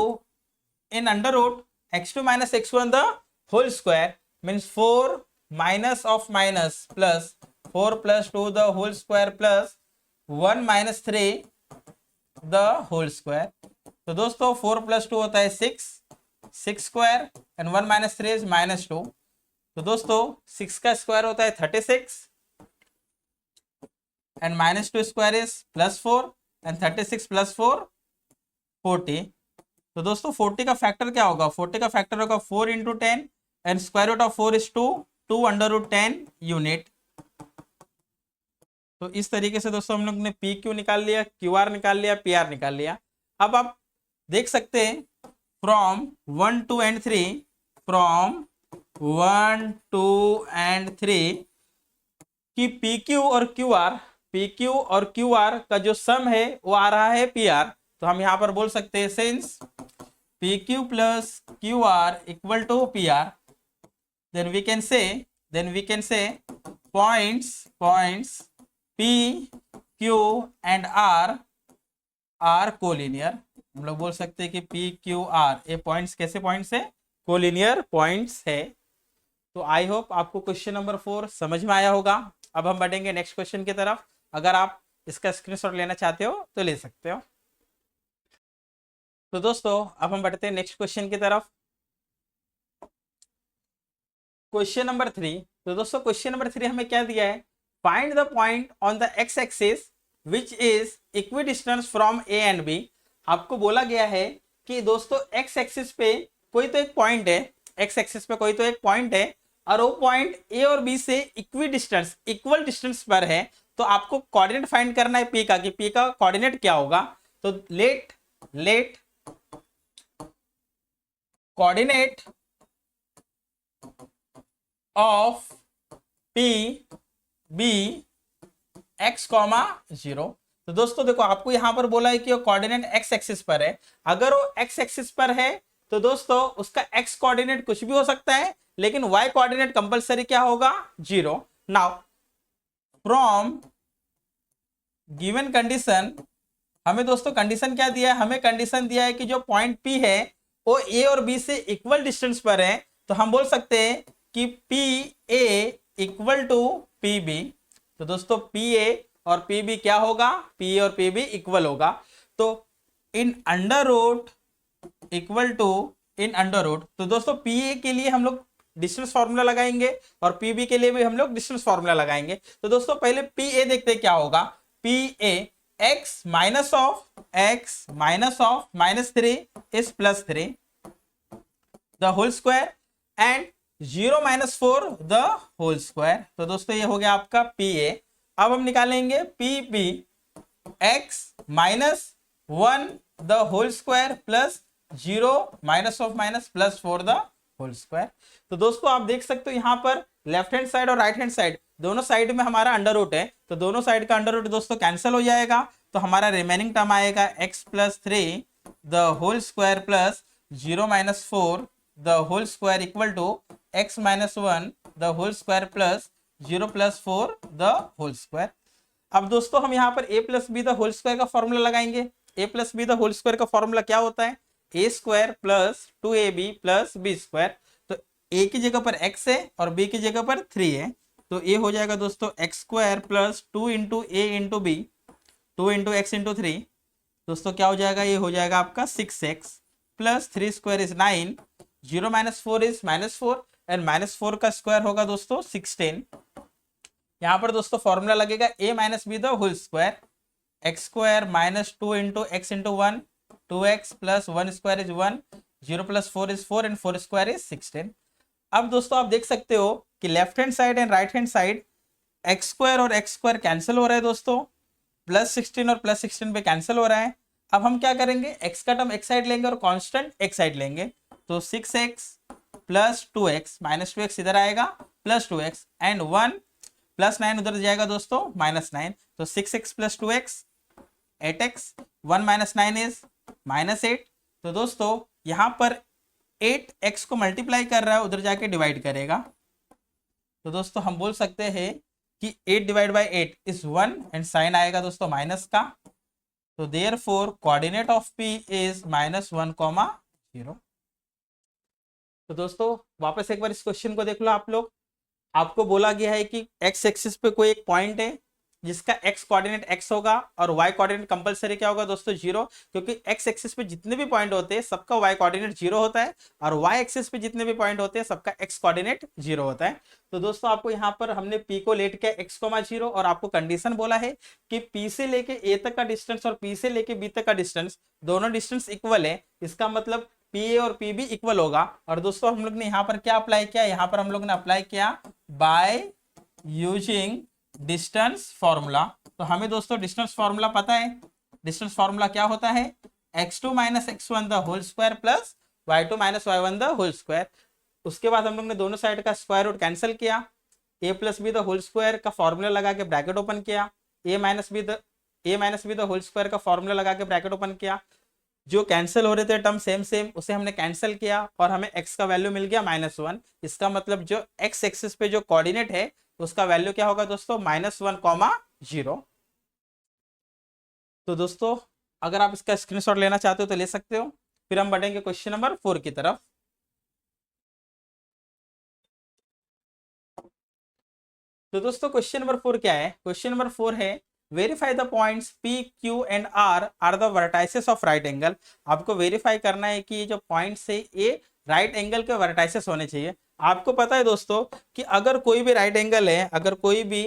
in under root x2 minus x1 the whole square means 4 minus of minus plus 4 plus 2 the whole square plus 1 minus 3 the whole square. तो दोस्तों 4 plus 2 होता है 6 स्क्वायर एंड 1 minus 3 is -2. तो दोस्तों 6 का स्क्वायर होता है 36 एंड -2 स्क्वायर इज +4 एंड 36 + 4 40. तो दोस्तों 40 का फैक्टर क्या होगा? 40 का फैक्टर होगा 4 × 10 and square root of 4 is 2 √10 unit. तो इस तरीके से दोस्तों हम लोग ने पी क्यू निकाल लिया, क्यू आर निकाल लिया, पी आर निकाल लिया. अब आप देख सकते हैं फ्रॉम 1 2 and 3 फ्रॉम 1 2 and 3 कि पी क्यू और क्यू आर का जो सम है वो आ रहा है पी आर. तो हम यहां पर बोल सकते हैं since P Q plus Q R equal to P R, then we can say points P, Q and R are collinear. हम लोग बोल सकते हैं कि P, Q, R ये पॉइंट्स कैसे पॉइंट्स है? कोलिनियर पॉइंट्स है. तो आई होप आपको क्वेश्चन नंबर 4 समझ में आया होगा. अब हम बढ़ेंगे नेक्स्ट क्वेश्चन की तरफ. अगर आप इसका स्क्रीनशॉट लेना चाहते हो तो ले सकते हो. तो दोस्तों अब हम बढ़ते हैं नेक्स्ट क्वेश्चन की तरफ. Question number 3. तो दोस्तों क्वेश्चन नंबर 3 हमें क्या दिया है? Find the point on the X axis which is equidistance from A and B. आपको बोला गया है कि दोस्तों एक्स एक्सिस पे कोई तो एक पॉइंट है, एक्स एक्सिस पे कोई तो एक पॉइंट है और वो पॉइंट ए और बी से इक्वल डिस्टेंस पर है. तो आपको कोऑर्डिनेट फाइंड करना है पी का, कि पी का कोऑर्डिनेट क्या होगा. तो let coordinate of P B x, 0. तो दोस्तों देखो आपको यहां पर बोला है कि वो कोऑर्डिनेट एक्स एक्सिस पर है. अगर वो एक्स एक्सिस पर है तो दोस्तों उसका एक्स कोऑर्डिनेट कुछ भी हो सकता है, लेकिन वाई कोऑर्डिनेट कंपलसरी क्या होगा? 0. नाउ फ्रॉम गिवन कंडीशन हमें दोस्तों कंडीशन क्या दिया है? हमें कंडीशन दिया है कि जो पॉइंट P है वो ए और बी से इक्वल डिस्टेंस पर है. तो हम बोल सकते हैं कि P A equal to P B. तो दोस्तों पी ए और पी बी क्या होगा? पी ए और पी बी इक्वल होगा. तो in under root equal to in under root. तो दोस्तों पी ए के लिए हम लोग डिस्टेंस फॉर्मूला लगाएंगे और पी बी के लिए भी हम लोग डिस्टेंस फॉर्मूला लगाएंगे. तो दोस्तों पहले पी ए देखते हैं क्या होगा. P A X minus of -3 is +3 the whole square and 0 - 4 the whole square. तो दोस्तों ये हो गया आपका पी ए. अब हम निकालेंगे P B X -1 the whole square plus 0 -4 the whole square. तो दोस्तों आप देख सकते हो यहाँ पर लेफ्ट हैंड साइड और राइट हैंड साइड दोनों साइड में हमारा अंडर रूट है. तो दोनों साइड का अंडर रूट दोस्तों कैंसिल हो जाएगा. तो हमारा रिमेनिंग टर्म आएगा x + 3 the whole square plus 0 - 4 the whole square equal to x -1 the whole square plus 0 + 4 the whole square. अब दोस्तों हम यहाँ पर a + b the whole square का फॉर्मूला लगाएंगे. a + b the whole square का फॉर्मूला क्या होता है? a² + 2ab + b². तो a की जगह पर x है और b की जगह पर 3 है. तो a हो जाएगा दोस्तों x² + 2 × a × b 2 × x × 3. दोस्तों क्या हो जाएगा? ये हो जाएगा आपका 6x + 3² इज 9 0 - 4 इज -4 एंड -4 का स्क्वायर होगा दोस्तों 16. यहाँ पर दोस्तों फॉर्मूला लगेगा a - b the whole square x² - 2 × x × 1 2x + 1² is 1 0 + 4 is 4 and 4² is 16. अब दोस्तों आप देख सकते हो कि left hand side and right hand side x² और x² कैंसिल हो रहा है दोस्तों. +16 और +16 पे कैंसिल हो रहा है. अब हम क्या करेंगे? x का टर्म x साइड लेंगे और कांस्टेंट x साइड लेंगे. तो 6x + 2x -2x इधर आएगा प्लस 2x एंड 1 + 9 उधर जाएगा दोस्तों -9. तो 6x + 2x 8x 1 - 9 इज -8. तो दोस्तों यहाँ पर 8x को मल्टीप्लाई कर रहा है, उधर जाके डिवाइड करेगा. तो दोस्तों हम बोल सकते हैं कि 8 / 8 इज 1 एंड साइन आएगा दोस्तों माइनस का. तो therefore coordinate of P is -1, 0. तो दोस्तों वापस एक बार इस क्वेश्चन को देख लो आप लोग। आपको बोला गया है कि एक्स एक्सिस पे कोई एक पॉइंट है जिसका एक्स कोऑर्डिनेट एक्स होगा और वाई कोऑर्डिनेट कंपलसरी क्या होगा दोस्तों, जीरो, क्योंकि एक्स एक्सिस पे जितने भी पॉइंट होते हैं सबका वाई कोऑर्डिनेट जीरो होता है और वाई एक्सिस पे जितने भी पॉइंट होते हैं सबका एक्स कोऑर्डिनेट जीरो होता है। तो दोस्तों आपको यहाँ पर हमने पी को लेट किया एक्स कोमा जीरो और आपको कंडीशन बोला है कि पी से लेके ए तक का डिस्टेंस और पी से लेके बी तक का डिस्टेंस दोनों डिस्टेंस इक्वल है। इसका मतलब पी ए और पी बी इक्वल होगा। और दोस्तों हम लोग ने यहाँ पर क्या अप्लाई किया, यहाँ पर हम लोग ने अप्लाई किया बाय यूजिंग डिस्टेंस फॉर्मूला। तो हमें दोस्तों डिस्टेंस फॉर्मूला पता है। डिस्टेंस फॉर्मूला क्या होता है, x2 minus x1 the whole square plus y2 minus y1 the whole square. उसके बाद हम लोग ने दोनों साइड का स्क्वायर रूट कैंसिल किया, a plus B the whole square का फॉर्मूला लगा के ब्रैकेट ओपन किया, a minus B the whole square का फॉर्मूला लगा के ब्रैकेट ओपन किया। जो कैंसिल हो रहे थे टर्म सेम सेम उसे हमने कैंसिल किया और हमें x का वैल्यू मिल गया -1। इसका मतलब जो x एक्सिस पे जो कोऑर्डिनेट है उसका वैल्यू क्या होगा दोस्तों, -1, 0। तो दोस्तों अगर आप इसका स्क्रीनशॉट लेना चाहते हो तो ले सकते हो। फिर हम बढ़ेंगे क्वेश्चन नंबर 4 की तरफ। तो दोस्तों क्वेश्चन नंबर 4 क्या है, क्वेश्चन नंबर 4 है verify the points P Q and R are the vertices of right angle. आपको वेरीफाई करना है कि ये जो पॉइंट्स है ये राइट एंगल के वर्टाइसेस होने चाहिए। आपको पता है दोस्तों कि अगर कोई भी राइट एंगल है, अगर कोई भी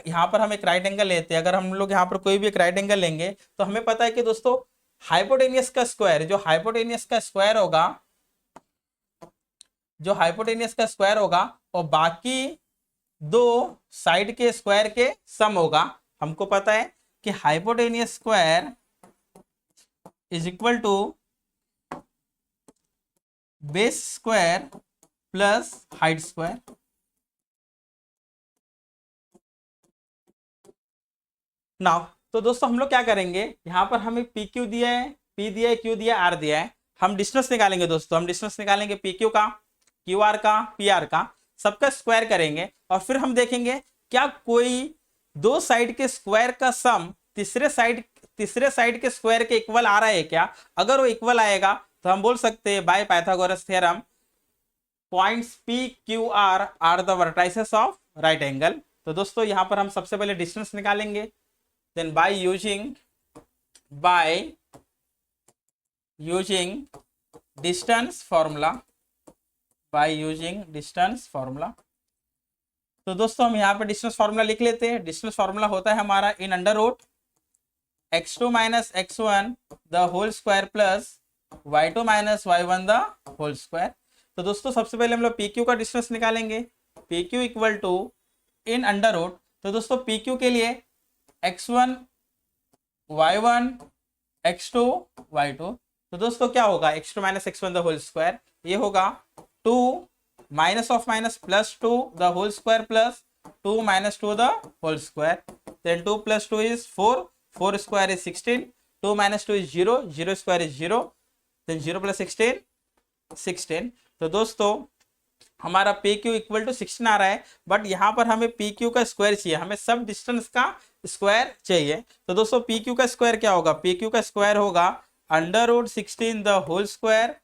यहाँ पर हम एक राइट एंगल लेते हैं, अगर हम लोग यहाँ पर कोई भी एक राइट एंगल लेंगे तो हमें पता है कि दोस्तों हाइपोटेनियस का स्क्वायर, जो हाइपोटेनियस का स्क्वायर होगा, जो हाइपोटेनियस का स्क्वायर होगा और बाकी दो साइड के स्क्वायर के सम होगा। हमको पता है कि hypotenuse square is equal to base square plus height square. Now तो दोस्तों हम लोग क्या करेंगे, यहां पर हमें पी क्यू दिया है, पी दिया है, क्यू दिया है, आर दिया है। हम डिस्टेंस निकालेंगे दोस्तों, हम डिस्टेंस निकालेंगे पी क्यू का, क्यू आर का, पी आर का, सबका स्क्वायर करेंगे और फिर हम देखेंगे क्या कोई दो साइड के स्क्वायर का सम तीसरे साइड के स्क्वायर के इक्वल आ रहा है क्या। अगर वो इक्वल आएगा तो हम बोल सकते हैं by Pythagoras theorem points P Q are the vertices of right angle. तो दोस्तों यहां पर हम सबसे पहले डिस्टेंस निकालेंगे, then by using distance formula, तो दोस्तों हम यहाँ पे डिस्टेंस फार्मूला लिख लेते हैं। डिस्टेंस फार्मूला होता है हमारा in under root x2 minus x1 the whole square plus y2 minus y1 the whole square. तो दोस्तों सबसे पहले हम लोग pq का डिस्टेंस निकालेंगे, pq equal to in under root. तो दोस्तों pq के लिए x1 y1 x2 y2। तो दोस्तों क्या होगा, x2 minus x1 the whole square, ये होगा 2 minus of minus plus 2 the whole square plus 2 minus 2 the whole square. Then 2 plus 2 is 4, 4 square is 16, 2 minus 2 is 0, 0 square is 0, then 0 plus 16 16। तो दोस्तों हमारा पी क्यू इक्वल टू 16 आ रहा है, बट यहाँ पर हमें पी क्यू का स्क्वायर चाहिए, हमें सब डिस्टेंस का स्क्वायर चाहिए। तो दोस्तों पी क्यू का स्क्वायर क्या होगा, पी क्यू का स्क्वायर होगा under root 16 the whole square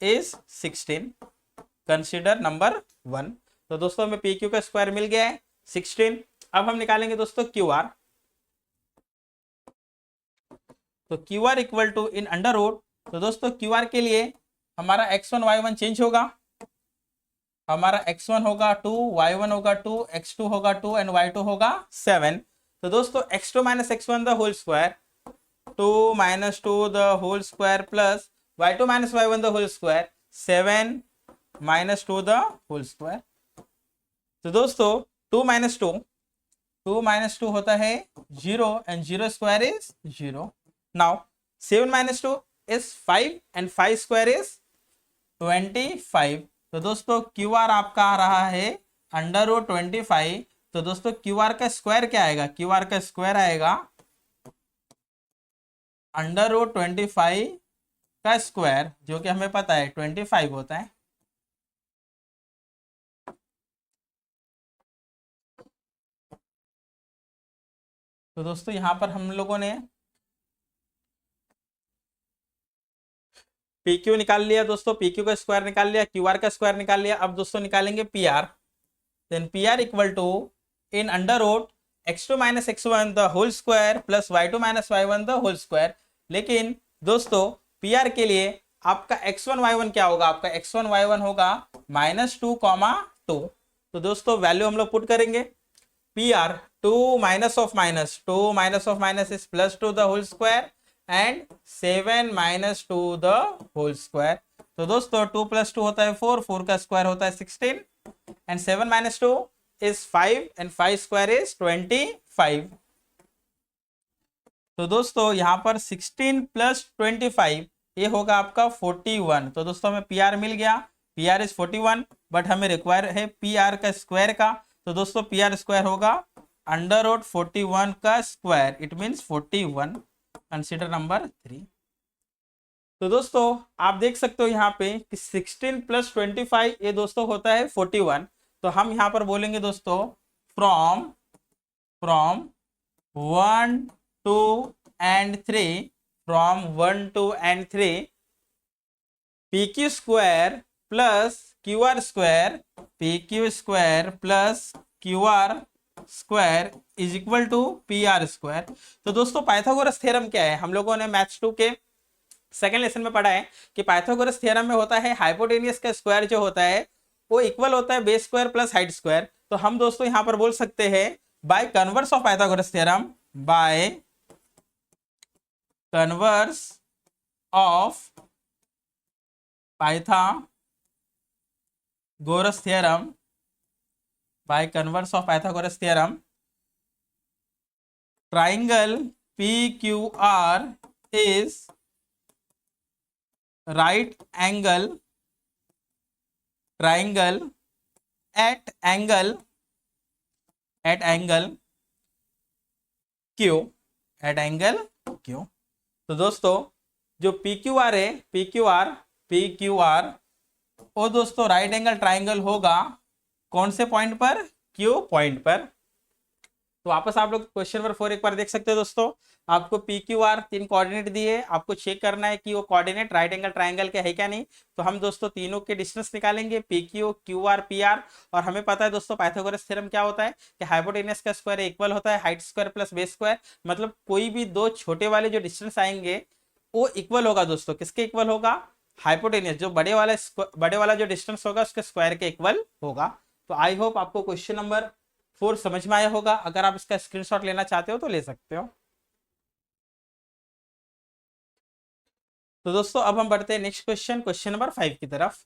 is 16, consider number 1। तो दोस्तों हमें पी क्यू का स्क्वायर मिल गया है 16। अब हम निकालेंगे दोस्तों क्यू आर। तो Q R equal to in under root, तो दोस्तों क्यू आर के लिए हमारा x1 y1 चेंज होगा, हमारा x1 होगा 2, y1 होगा 2, x2 होगा 2 एंड y2 होगा 7। तो दोस्तों x2 minus x1 the whole square, 2 minus 2 the whole square plus y2 minus y1 the whole square, 7 minus 2 the whole square. तो दोस्तों 2 माइनस 2 होता है 0 and 0 square is 0। Now 7 minus 2 is 5 and 5 square is 25। तो दोस्तों क्यू आर आपका आ रहा है अंडर रूट 25। तो दोस्तों क्यू आर का स्क्वायर क्या आएगा, क्यू आर का स्क्वायर आएगा अंडर रूट 25 का स्क्वायर, जो कि हमें पता है 25 होता है। तो दोस्तों यहां पर हम लोगों ने पी क्यू निकाल लिया दोस्तों, पी क्यू का स्क्वायर निकाल लिया, क्यू आर का स्क्वायर निकाल लिया। अब दोस्तों निकालेंगे P R. Then P R equal to in under root x2 minus x1 the whole square plus y2 minus y1 the whole square. लेकिन दोस्तों पी आर के लिए आपका x1 y1 क्या होगा, आपका x1 y1 होगा -2, तो दोस्तों वैल्यू हम लोग पुट करेंगे। P R 2 minus of minus is +2 the whole square and 7 -2 the whole square. तो दोस्तों 2 + 2 होता है 4, 4 का स्क्वायर होता है 16 and 7 - 2 is 5 and 5 square is 25। तो दोस्तों यहाँ पर 16 + 25 ये होगा आपका 41। तो दोस्तों हमें पी आर मिल गया, पी आर इज 41, बट हमें रिक्वायर है पी आर का स्क्वायर का। तो दोस्तों पी आर स्क्वायर होगा √41 का square, it means 41। Consider number 3। तो दोस्तों आप देख सकते हो यहाँ पे कि 16 + 25 ये दोस्तों होता है 41। तो हम यहाँ पर बोलेंगे दोस्तों from 1 2 and 3, from 1 2 and 3 P Q square plus Q R square, P Q square plus Q R square is equal to P R square. तो दोस्तों पाइथागोरस थ्योरम क्या है, हम लोगों ने मैथ्स 2 के सेकेंड लेसन में पढ़ा है कि पाइथागोरस थ्योरम में होता है हाइपोटेनियस का स्क्वायर जो होता है वो इक्वल होता है base square plus height square. तो हम दोस्तों यहां पर बोल सकते हैं by converse of Pythagoras theorem, by converse of Pythagoras theorem, by converse of Pythagoras theorem triangle P Q are is right angle triangle at angle Q, at angle Q। तो दोस्तों जो PQR है, PQR वो दोस्तों राइट एंगल ट्राइंगल होगा कौन से पॉइंट पर, Q पॉइंट पर। तो वापस आप लोग क्वेश्चन नंबर 4 एक बार देख सकते हो दोस्तों। आपको पी क्यू आर 3 कोऑर्डिनेट दिए, आपको चेक करना है कि वो कोऑर्डिनेट राइट एंगल ट्राइंगल के है क्या नहीं। तो हम दोस्तों तीनों के डिस्टेंस निकालेंगे, P Q, Q are, P R. और हमें पता है दोस्तों पाइथागोरस थ्योरम क्या होता है कि हाइपोटेनस का स्क्वायर इक्वल होता है height square plus base square. मतलब कोई भी दो छोटे वाले जो डिस्टेंस आएंगे वो इक्वल होगा दोस्तों, किसके इक्वल होगा, हाइपोटेनस जो बड़े वाला जो डिस्टेंस होगा उसके स्क्वायर के इक्वल होगा। तो आई होप आपको क्वेश्चन नंबर 4 समझ में आया होगा। अगर आप इसका स्क्रीनशॉट लेना चाहते हो तो ले सकते हो। तो दोस्तों अब हम बढ़ते हैं नेक्स्ट क्वेश्चन नंबर 5 की तरफ।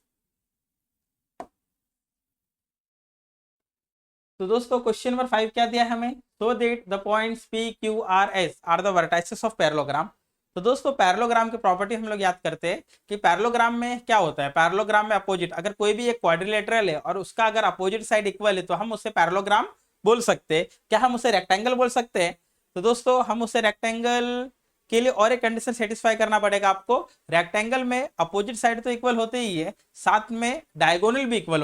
तो दोस्तों क्वेश्चन नंबर 5 क्या दिया है हमें, so that the points P Q R S are the vertices of parallelogram. तो दोस्तों पैरेललोग्राम की प्रॉपर्टी हम लोग याद करते हैं कि पैरेललोग्राम में क्या होता है, पैरेललोग्राम में अपोजिट, अगर कोई भी एक क्वाड्रिलेटरल है और उसका अगर अपोजिट साइड इक्वल है तो हम उसे पैरेललोग्राम बोल सकते हैं। क्या हम उसे रेक्टेंगल बोल सकते हैं? तो दोस्तों हम उसे रेक्टेंगल के लिए और एक कंडीशन सेटिस्फाई करना पड़ेगा आपको। रेक्टेंगल में अपोजिट साइड तो इक्वल होते ही है, साथ में डायगोनल भी इक्वल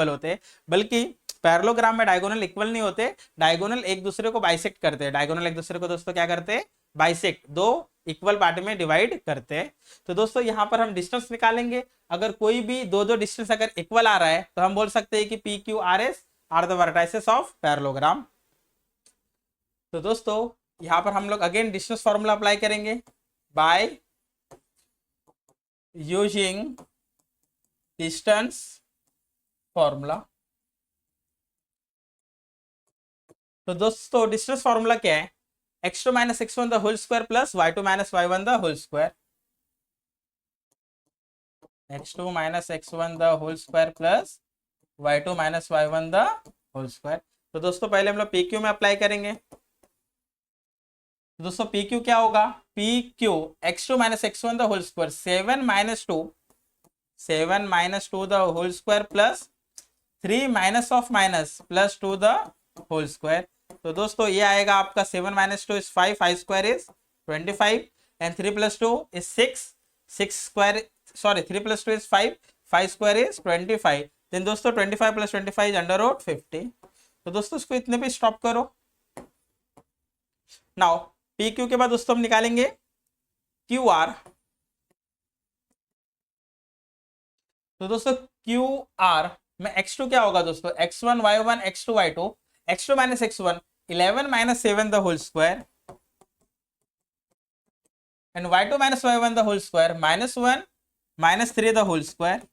होते हैं, बल्कि पैरेललोग्राम में डायगोनल इक्वल नहीं होते, डायगोनल एक दूसरे को बाइसेक्ट करते हैं। डायगोनल एक दूसरे को दोस्तों क्या करते हैं, बाइसेक्ट, दो इक्वल पार्ट में डिवाइड करते हैं। तो दोस्तों यहाँ पर हम डिस्टेंस निकालेंगे। अगर कोई भी दो डिस्टेंस अगर इक्वल आ रहा है तो हम बोल सकते हैं कि P Q R S are the vertices of parallelogram. तो दोस्तों यहाँ पर हम लोग अगेन डिस्टेंस फॉर्मूला अप्लाई करेंगे बाय यूजिंग डिस्टेंस फॉर्मूला। तो दोस्तों डिस्टेंस फॉर्मूला क्या है, x2 - x1 the whole square plus y2 - y1 the whole square, x2 - x1 the whole square plus y2 - y1 the whole square. तो दोस्तों पहले हम लोग PQ में अप्लाई करेंगे। तो दोस्तों PQ क्या होगा, PQ x2 - x1 the whole square 7 - 2 the whole square plus 3 minus of minus plus 2 the whole square. तो दोस्तों ये आएगा आपका 7 - 2 is 5, 5 square is 25 and 3 + 2 is 6, 6 square sorry 3 + 2 is 5, 5 square is 25। Then दोस्तों 25 + 25 इज √50। तो दोस्तों इसको इतने पे स्टॉप करो। नाउ PQ के बाद दोस्तों हम निकालेंगे QR। तो दोस्तों क्यू आर में x2 क्या होगा दोस्तों, x1 y1 x2 y2, x2 minus x1 11 minus 7 the whole square and y2 minus y1 the whole square minus 1 minus 3 the whole square.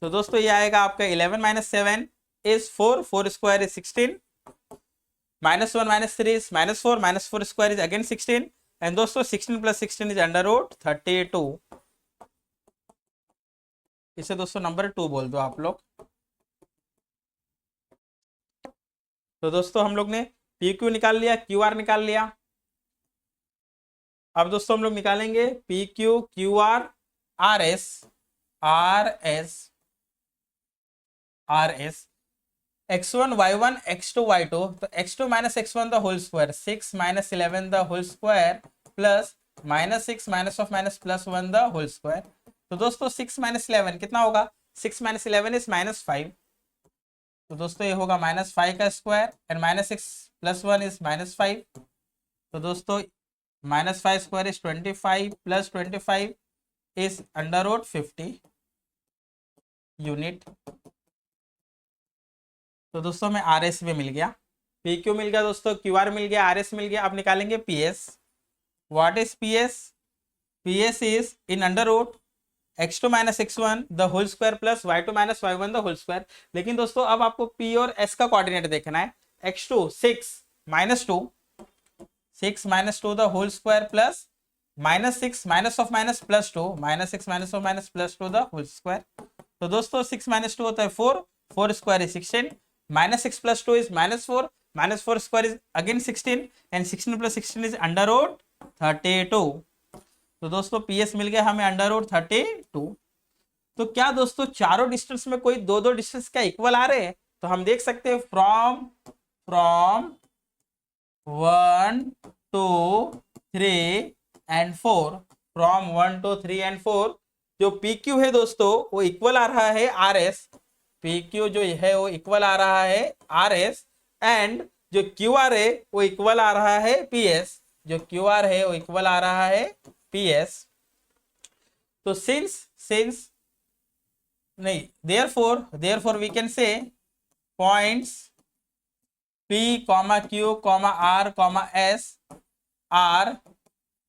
तो दोस्तों ये आएगा आपका 11 minus 7 is 4, 4 square is 16, minus 1 minus 3 is minus 4, minus 4 square is again 16 and दोस्तों 16 प्लस 16 इज अंडर रूट 32। इसे दोस्तों नंबर 2 बोल दो आप लोग। तो दोस्तों हम लोग ने पी क्यू निकाल लिया, क्यू आर निकाल लिया। अब दोस्तों हम लोग निकालेंगे P Q Q R R S R S R S x1 y1 x2 y2, तो x2 minus x1 the whole square 6 minus 11 the whole square plus minus 6 minus of minus plus 1 the whole square. तो दोस्तों 6 माइनस 11 कितना होगा, 6 माइनस 11 इज माइनस 5, तो दोस्तों ये होगा माइनस 5 का square and minus 6 plus 1 is minus 5, तो दोस्तों minus 5 square is 25 plus 25 is under root 50 unit. तो दोस्तों हमें आर एस भी मिल गया, पी क्यू मिल गया दोस्तों, क्यू आर मिल गया, आर एस मिल गया। अब निकालेंगे P S. What is P S? P S is in under root x2 minus x1 the whole square plus y2 minus y1 the whole square. लेकिन दोस्तों अब आपको p और s का कोऑर्डिनेट देखना है। x2 6 minus 2, 6 minus 2 the whole square plus minus 6 minus of minus plus 2, minus 6 minus of minus plus 2 the whole square. तो दोस्तों 6 माइनस 2 होता है 4, 4 square is 16, minus 6 plus 2 is minus 4, minus 4 square is again 16 and 16 plus 16 is under root 32। तो दोस्तों पी एस मिल गया हमें अंडर रूट 32। तो क्या दोस्तों चारों डिस्टेंस में कोई दो दो डिस्टेंस क्या इक्वल आ रहे हैं? तो हम देख सकते हैं फ्रॉम 1 2 3 एंड 4, फ्रॉम 1 2 3 एंड 4 जो पी क्यू है दोस्तों वो इक्वल आ रहा है आर एस, पी क्यू जो है वो इक्वल आ रहा है आर एस एंड जो क्यू आर है वो इक्वल आ रहा है पी एस, जो क्यू आर है वो इक्वल आ रहा है पी एस। तो सिंस नहीं therefore we can say points P, Q, R, S are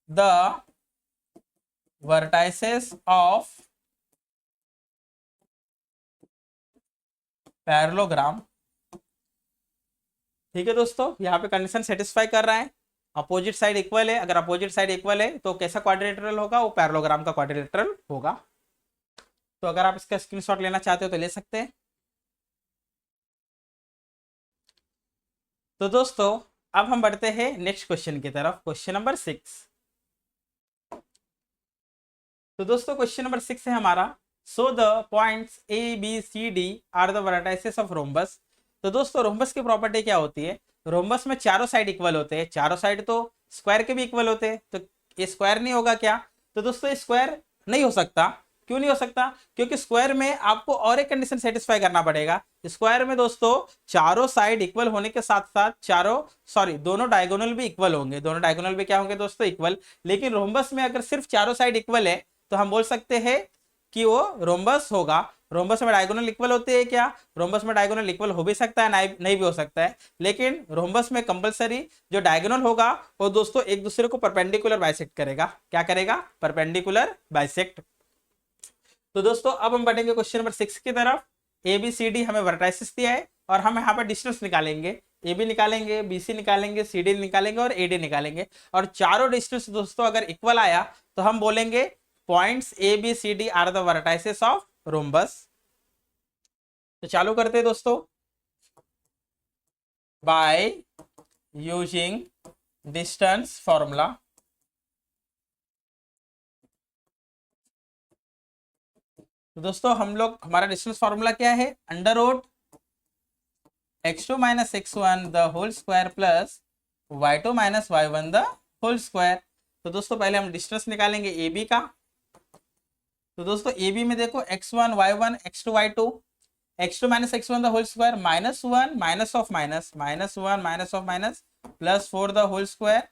the vertices of parallelogram. ठीक है दोस्तों, यहाँ पे कंडीशन सेटिस्फाई कर रहा है, अपोजिट साइड इक्वल है। अगर अपोजिट साइड इक्वल है तो कैसा क्वाड्रिलेटरल होगा, वो पैरेललोग्राम का क्वाड्रिलेटरल होगा। तो अगर आप इसका स्क्रीनशॉट लेना चाहते हो तो ले सकते हैं। तो दोस्तों अब हम बढ़ते हैं नेक्स्ट क्वेश्चन की तरफ, क्वेश्चन नंबर 6। तो दोस्तों क्वेश्चन नंबर 6 है हमारा, so the points A B C D are the vertices of rhombus. तो दोस्तों रोम्बस की प्रॉपर्टी क्या होती है, रोम्बस में चारों साइड इक्वल होते हैं, चारों साइड तो स्क्वायर के भी इक्वल होते हैं, तो ये स्क्वायर नहीं होगा क्या? तो दोस्तों स्क्वायर नहीं हो सकता। क्यों नहीं हो सकता? क्योंकि स्क्वायर में आपको और एक कंडीशन सेटिस्फाई करना पड़ेगा। स्क्वायर में दोस्तों चारों साइड इक्वल होने के साथ साथ दोनों डायगोनल भी इक्वल होंगे, दोनों डायगोनल भी क्या होंगे दोस्तों, इक्वल। लेकिन रोम्बस में अगर सिर्फ चारों साइड इक्वल है तो हम बोल सकते हैं कि वो रोम्बस होगा। रोम्बस में डायगोनल इक्वल होते हैं क्या? रोम्बस में डायगोनल इक्वल हो भी सकता है, नहीं भी हो सकता है, लेकिन रोम्बस में कंपलसरी जो डायगोनल होगा वो दोस्तों एक दूसरे को परपेंडिकुलर बाइसेक्ट करेगा। क्या करेगा? Perpendicular bisect. तो दोस्तों अब हम बढ़ेंगे क्वेश्चन नंबर 6 की तरफ। ए बी सी डी हमें वर्टाइसिस दिया है और हम यहाँ पर डिस्टेंस निकालेंगे, ए बी निकालेंगे, बी सी निकालेंगे, सी डी निकालेंगे और ए डी निकालेंगे। और चारों डिस्टेंस दोस्तों अगर इक्वल आया तो हम बोलेंगे points A B C D are the vertices of rhombus. तो चालू करते हैं दोस्तों, बाय यूजिंग डिस्टेंस फॉर्मूला। तो दोस्तों हम लोग, हमारा डिस्टेंस फॉर्मूला क्या है, under root x2 minus x1 the whole square plus y2 minus y1 the whole square. तो दोस्तों पहले हम डिस्टेंस निकालेंगे ए बी का। तो दोस्तों ए बी में देखो x1 y1 x2 y2, x2 minus x1 the whole square minus 1 minus of minus, minus 1 minus of minus plus 4 the whole square,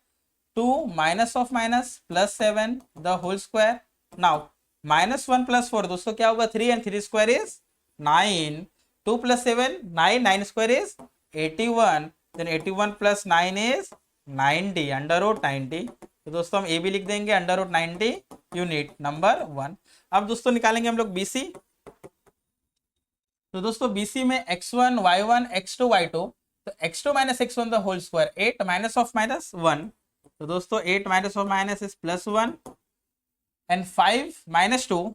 2 minus of minus plus 7 the whole square. Now -1 + 4 दोस्तों क्या होगा 3 and 3 square is 9, 2 + 7 9, 9 square is 81, then 81 + 9 is 90 √90। तो दोस्तों हम ए भी लिख देंगे √90 यूनिट नंबर 1। अब दोस्तों निकालेंगे हम लोग बीसी। तो दोस्तों बीसी में x1 y1 x2 y2, तो x2 - x1 the whole square 8 minus of minus 1, तो दोस्तों 8 minus of minus is +1 and 5 - 2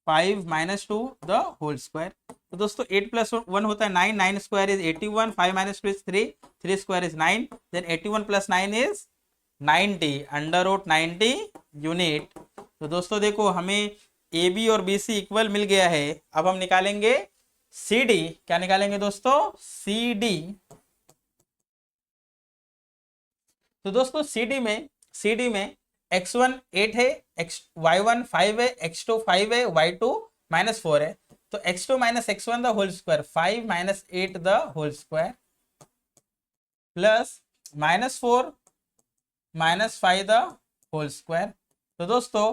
5 - 2 the whole square. तो दोस्तों 8 + 1 होता है 9, 9 square is 81, 5 - 2 is 3, 3 square is 9, then 81 + 9 is 90 √90 unit. तो दोस्तों देखो हमें ए बी और बी सी इक्वल मिल गया है। अब हम निकालेंगे सी डी। क्या निकालेंगे दोस्तों? C D. तो दोस्तों सी डी में x1 8 है, y1 5 है, x2 5 है, y2 -4 है। तो x2 - x1 the whole square 5 - 8 the whole square plus -4 -5 the whole square. तो दोस्तों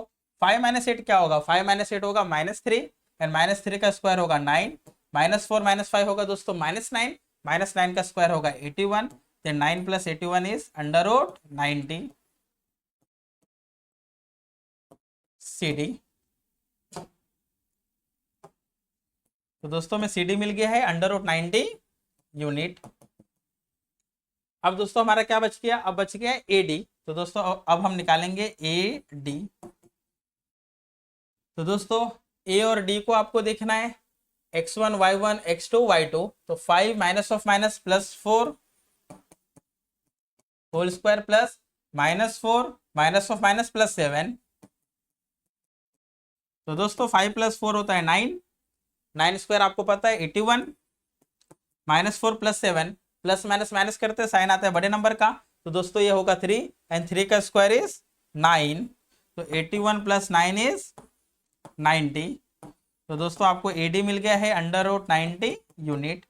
5 - 8 क्या होगा? 5 - 8 होगा -3 एंड -3 का स्क्वायर होगा 9, -4 -5 होगा दोस्तों -9, -9 का स्क्वायर होगा 81, then 9 + 81 is √90 CD। तो दोस्तों में CD मिल गया है √90 यूनिट। अब दोस्तों हमारा क्या बच गया? अब बच गया AD। तो दोस्तों अब हम निकालेंगे AD। तो दोस्तों A और D को आपको देखना है x1 y1 x2 y2, तो 5 minus of minus +4 whole square plus -4 minus of minus +7। तो दोस्तों 5 + 4 होता है 9, 9 स्क्वायर आपको पता है 81, -4 + 7 प्लस माइनस माइनस करते साइन आता है बड़े नंबर का। तो दोस्तों ये होगा 3 एंड 3 का स्क्वायर इज 9, तो 81 + 9 इज 90। तो दोस्तों आपको AD मिल गया है √90 यूनिट।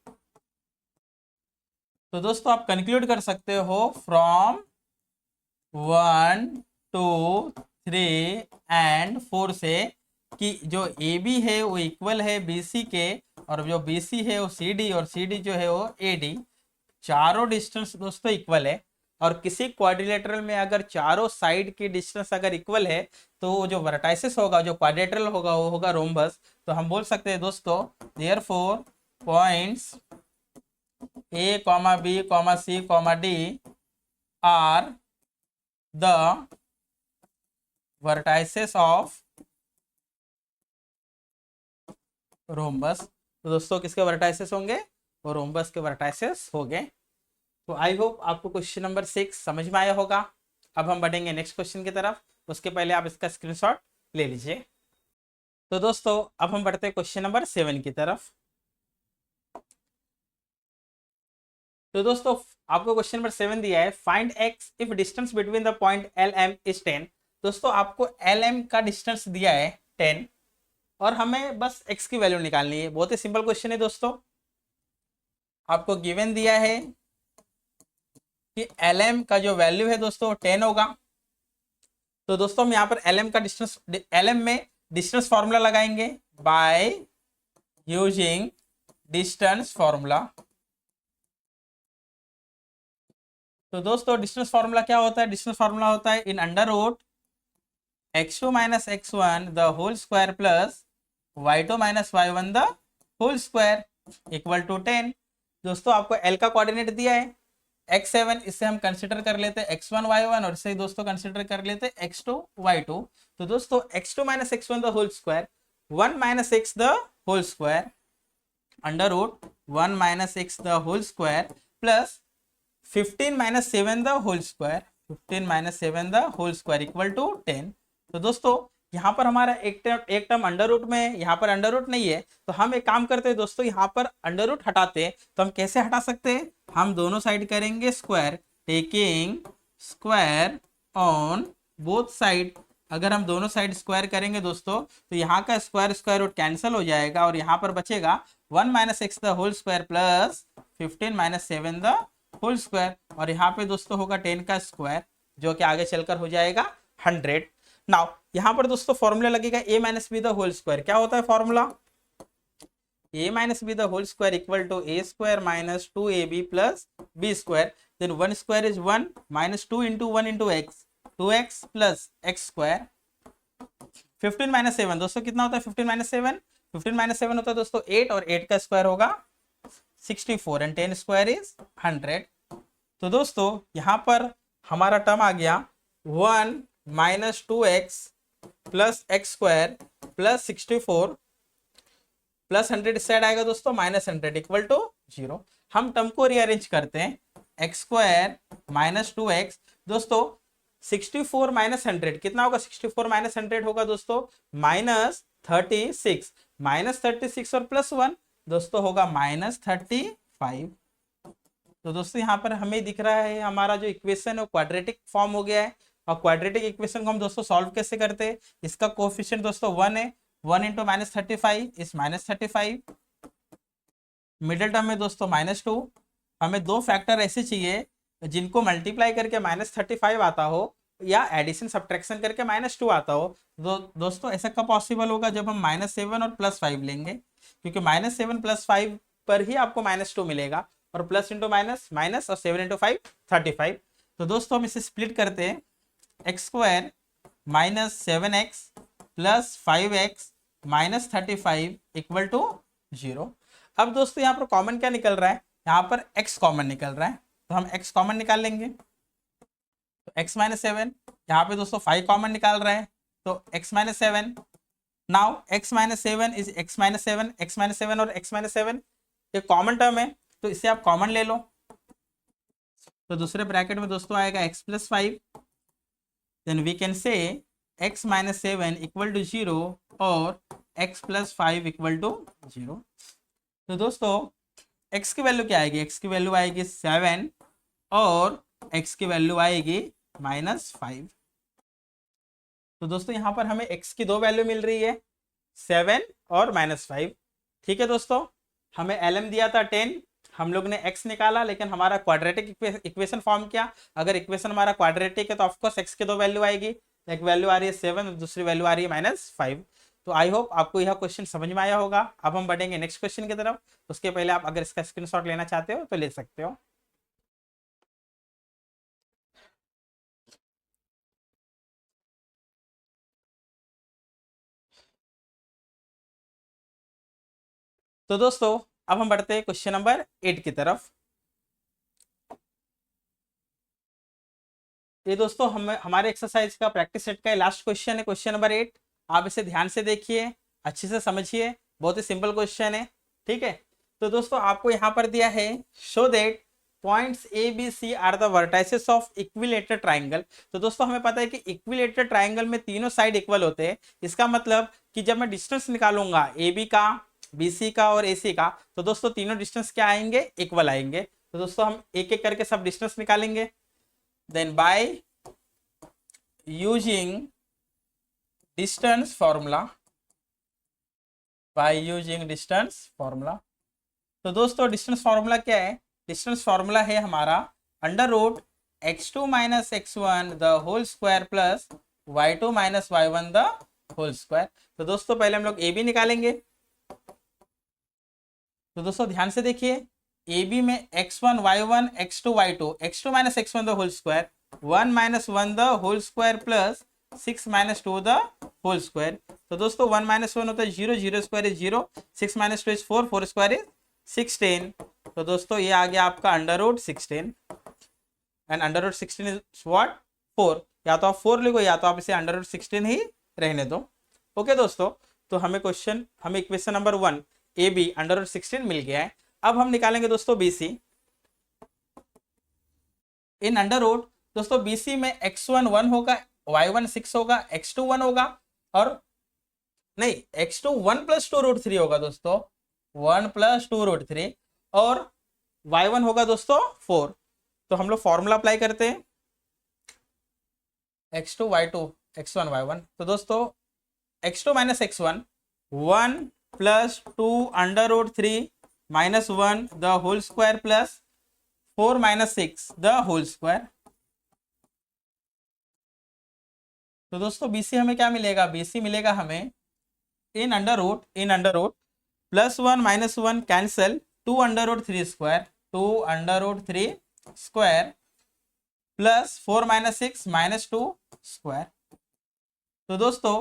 तो दोस्तों आप कंक्लूड कर सकते हो फ्रॉम 1 2 3 एंड 4 से कि जो AB है वो इक्वल है BC के, और जो BC है वो CD, और CD जो है वो AD। चारों डिस्टेंस दोस्तों इक्वल है, और किसी क्वाड्रिलेटरल में अगर चारों साइड की डिस्टेंस अगर इक्वल है तो जो वर्टाइसिस होगा, जो क्वाड्रिलेटरल होगा वो होगा रोम्बस। तो हम बोल सकते हैं दोस्तों therefore points A, B, C, D are the vertices of rhombus. तो दोस्तों किसके वर्टाइसेस होंगे? वो रोम्बस के वर्टाइसेस होंगे। तो आई होप आपको क्वेश्चन नंबर 6 समझ में आया होगा। अब हम बढ़ेंगे नेक्स्ट क्वेश्चन की तरफ, उसके पहले आप इसका स्क्रीनशॉट ले लीजिए। तो दोस्तों अब हम बढ़ते हैं क्वेश्चन नंबर 7 की तरफ। तो दोस्तों आपको क्वेश्चन नंबर 7 दिया है, find x if distance between the point LM is 10। दोस्तों आपको LM का डिस्टेंस दिया है 10 और हमें बस x की वैल्यू निकालनी है। बहुत ही सिंपल क्वेश्चन है दोस्तों। आपको गिवन दिया है कि LM का जो वैल्यू है दोस्तों 10 होगा। तो दोस्तों हम यहाँ पर LM का डिस्टेंस, LM में डिस्टेंस फॉर्मूला लगाएंगे बाय यूजिंग डिस्टेंस फॉर्मूला। तो दोस्तों डिस्टेंस फॉर्मूला क्या होता है? डिस्टेंस फॉर्मूला होता है in √ x2 - x1 the whole square plus y2 - y1 the whole square equal to 10। दोस्तों आपको L का कोऑर्डिनेट दिया है x7, इससे हम कंसीडर कर लेते हैं x1 y1 और इससे दोस्तों कंसीडर कर लेते हैं x2 y2। तो दोस्तों x2 - x1 the whole square 1 - x the whole square √1 - x the whole square plus 15 - 7 the whole square, 15 - 7 the whole square equal to 10। तो दोस्तों यहाँ पर हमारा एक टर्म अंडर में है, यहाँ पर अंडर नहीं है। तो हम एक काम करते हैं दोस्तों, यहाँ पर अंडर हटाते हैं। तो हम कैसे हटा सकते हैं? हम दोनों साइड करेंगे square, taking square on both side. अगर हम दोनों साइड स्क्वायर करेंगे दोस्तों तो यहाँ का स्क्वायर स्क्वायर रूट कैंसिल हो जाएगा और यहाँ पर बचेगा 1 - x the whole square plus 15 - 7 the whole square, और यहाँ पे दोस्तों होगा 10 का स्क्वायर जो कि आगे चलकर हो जाएगा 100। नाउ यहाँ पर दोस्तों फॉर्मूला लगेगा a minus B the whole square. क्या होता है formula? a minus B the whole square equal to a square minus 2ab plus b square, then 1 square is 1 minus 2 into 1 into X, 2x plus X square. 15 माइनस 7 दोस्तों कितना होता है? 15 माइनस 7, 15 माइनस 7 होता है दोस्तों 8, और 8 का स्क्वायर होगा 64 एंड 10 स्क्वायर इज 100। तो दोस्तों यहाँ पर हमारा टर्म आ गया 1 minus 2x plus X square plus 64 plus 100 इस साइड आएगा दोस्तों माइनस 100 इक्वल टू 0। हम टर्म को रीअरेंज करते हैं, एक्स स्क्वायर माइनस 2x दोस्तों 64 माइनस 100 कितना होगा? 64 माइनस 100 होगा दोस्तों माइनस 36, माइनस 36 और प्लस 1 दोस्तों होगा माइनस 35। तो दोस्तों यहाँ पर हमें दिख रहा है हमारा जो इक्वेशन है वो क्वाड्रेटिक फॉर्म हो गया है। और क्वाड्रेटिक इक्वेशन को हम दोस्तों सॉल्व कैसे करते हैं? इसका कोएफिशिएंट दोस्तों 1 है, 1 इंटू माइनस 35 इस माइनस 35, मिडिल टर्म में दोस्तों माइनस 2। हमें दो फैक्टर ऐसे चाहिए जिनको मल्टीप्लाई करके माइनस 35 आता हो या एडिशन सब्ट्रैक्शन करके माइनस 2 आता हो। दोस्तों ऐसा कब पॉसिबल होगा? जब हम माइनस 7 और प्लस 5 लेंगे, क्योंकि माइनस 7 प्लस 5 पर ही आपको माइनस 2 मिलेगा, और प्लस इंटू माइनस माइनस और 7 इंटू 5 35। तो दोस्तों हम इसे स्प्लिट करते हैं, X square minus 7x plus 5x minus 35 equal to 0। अब दोस्तों यहाँ पर कॉमन क्या निकल रहा है? यहाँ पर x कॉमन निकल रहा है, तो हम x कॉमन निकाल लेंगे। तो x माइनस 7, यहाँ पे दोस्तों 5 कॉमन निकाल रहे हैं, तो x minus 7। Now x minus 7 is x minus 7, x minus 7 और x माइनस 7 ये कॉमन टर्म है, तो इसे आप कॉमन ले लो। तो दूसरे ब्रैकेट में दोस्तों आएगा x plus 5, then we can say x minus 7 equal to 0 और x प्लस 5 इक्वल टू 0। तो दोस्तों x की वैल्यू क्या आएगी? x की वैल्यू आएगी 7 और x की वैल्यू आएगी माइनस 5। तो दोस्तों यहाँ पर हमें x की दो वैल्यू मिल रही है, 7 और माइनस 5। ठीक है दोस्तों, हमें lm दिया था 10, हम लोग ने x निकाला, लेकिन हमारा क्वाड्रेटिक इक्वेशन फॉर्म किया। अगर इक्वेशन हमारा क्वाड्रेटिक है तो ऑफकोर्स x की दो वैल्यू आएगी, एक वैल्यू आ रही है 7 और दूसरी वैल्यू आ रही है माइनस 5। तो आई होप आपको यह क्वेश्चन समझ में आया होगा। अब हम बढ़ेंगे नेक्स्ट क्वेश्चन की तरफ। उसके पहले आप अगर इसका स्क्रीनशॉट लेना चाहते हो तो ले सकते हो। तो दोस्तों अब हम बढ़ते हैं क्वेश्चन नंबर 8 की तरफ। ये दोस्तों हम हमारे एक्सरसाइज का प्रैक्टिस सेट का लास्ट क्वेश्चन है, क्वेश्चन नंबर 8। आप इसे ध्यान से देखिए, अच्छे से समझिए, बहुत ही सिंपल क्वेश्चन है। ठीक है, तो दोस्तों आपको यहाँ पर दिया है show that points A B C are the vertices of equilateral triangle. तो दोस्तों हमें पता है कि इक्विलेटरल ट्राइंगल में तीनों साइड इक्वल होते हैं। इसका मतलब कि जब मैं डिस्टेंस निकालूंगा ए बी का, बी सी का और ए सी का, तो दोस्तों तीनों डिस्टेंस क्या आएंगे? इक्वल आएंगे। तो दोस्तों हम एक एक करके सब डिस्टेंस निकालेंगे। then by using distance formula, तो दोस्तों डिस्टेंस फॉर्मूला क्या है? डिस्टेंस फॉर्मूला है हमारा under root x2 minus x1 the whole square plus y2 minus y1 the whole square. तो दोस्तों पहले हम लोग ए बी निकालेंगे। तो दोस्तों ध्यान से देखिए, ए बी में x1 y1 x2 y2, x2 minus x1 the whole square, 1 minus 1 the whole square plus 6 minus 2 the whole square. तो दोस्तों 1 माइनस 1 होता है 0, 0 square is 0, 6 minus 2 is 4, 4 square is 16। तो दोस्तों ये आ गया आपका under root 16 and under root 16 is what? 4। या तो आप 4 लिखो या तो आप इसे अंडर रूट 16 ही रहने दो। ओके दोस्तों, तो हमें equation number 1 A B under root 16 मिल गया है। अब हम निकालेंगे दोस्तों B C in under root. दोस्तों बी सी में x1 1 होगा, y1 6 होगा, x2 1 होगा, और नहीं x2 1 प्लस 2 रूट 3 होगा दोस्तों, 1 प्लस 2 रूट 3, और y1 होगा दोस्तों 4। तो हम लोग फॉर्मूला अप्लाई करते हैं, x2 y2 x1 y1। तो दोस्तों x2 minus x1 1 plus 2 under root 3 minus 1 the whole square plus 4 minus 6 the whole square. तो दोस्तों BC हमें क्या मिलेगा, BC मिलेगा हमें in under root +1 -1 cancel 2 under root 3 square, 2 under root 3 square plus 4 - 6 -2 square. तो दोस्तों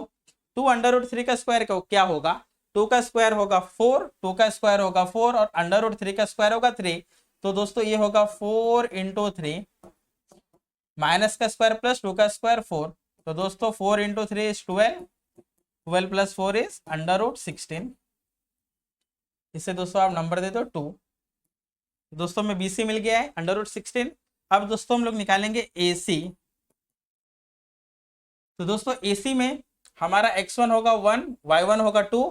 2 अंडर रूट 3 का स्क्वायर क्या होगा, 2 का स्क्वायर होगा 4, 2 का स्क्वायर होगा 4 और अंडर रूट 3 का स्क्वायर होगा 3। तो दोस्तों ये होगा 4 × 3 माइनस का स्क्वायर प्लस 2 का स्क्वायर 4। तो दोस्तों 4 × 3 इज 12, 12 + 4 इज अंडर रूट 16। इसे दोस्तों आप नंबर दे दो 2। दोस्तों में BC मिल गया है अंडर रूट 16। अब दोस्तों हम लोग निकालेंगे AC। तो दोस्तों AC में हमारा x1 होगा 1, y1 होगा 2,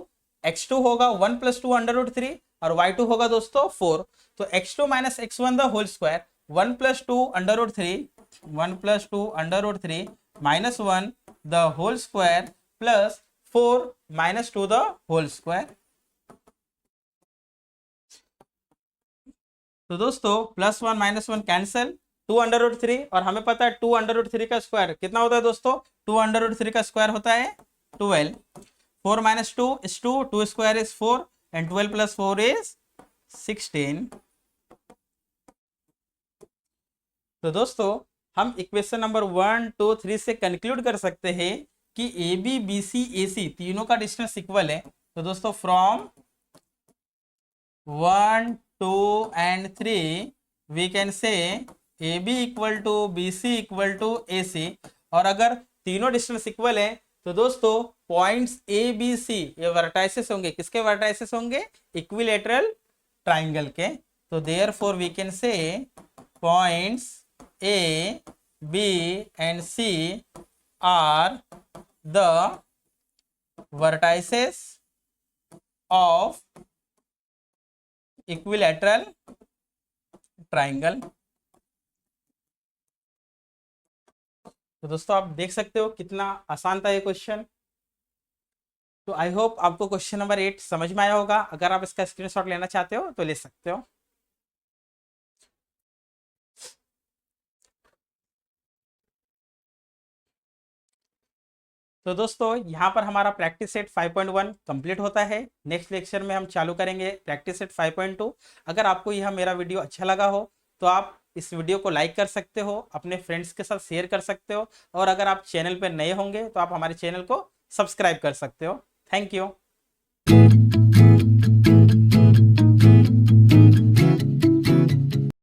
x2 होगा 1 + 2 अंडर रूट 3 और y2 होगा दोस्तों 4। तो x2 - x1 the whole square, 1 + 2 under root 3, 1 + 2 under root 3 -1 the whole square plus 4 - 2 the whole square. तो दोस्तों +1 -1 कैंसिल, 2 अंडर रूट 3 और हमें पता है 2 अंडर रूट 3 का स्क्वायर कितना होता है दोस्तों, 2 अंडर रूट 3 का स्क्वायर होता है 12। 4 - 2 is 2, 2 square is 4 and 12 + 4 is 16। तो दोस्तों हम इक्वेशन नंबर 1, 2, 3 से कंक्लूड कर सकते हैं कि AB, BC, AC तीनों का डिस्टेंस इक्वल है। तो दोस्तों from 1, 2 and 3 we can say AB = BC = AC। और अगर तीनों डिस्टेंस इक्वल है तो दोस्तों पॉइंट्स ABC ये वर्टाइसेस होंगे, किसके वर्टाइसेस होंगे, इक्विलेटरल ट्राइंगल के। तो therefore we can say points A, B and C are the vertices of equilateral triangle. तो दोस्तों आप देख सकते हो कितना आसान था ये क्वेश्चन। तो आई होप आपको क्वेश्चन नंबर 8 समझ में आया होगा। अगर आप इसका स्क्रीनशॉट लेना चाहते हो तो ले सकते हो। तो दोस्तों यहाँ पर हमारा प्रैक्टिस सेट 5.1 कंप्लीट होता है। नेक्स्ट लेक्चर में हम चालू करेंगे प्रैक्टिस सेट 5.2। अगर आपको यह मेरा वीडियो अच्छा लगा हो तो आप इस वीडियो को लाइक कर सकते हो, अपने फ्रेंड्स के साथ शेयर कर सकते हो और अगर आप चैनल पर नए होंगे तो आप हमारे चैनल को सब्सक्राइब कर सकते हो। Thank you.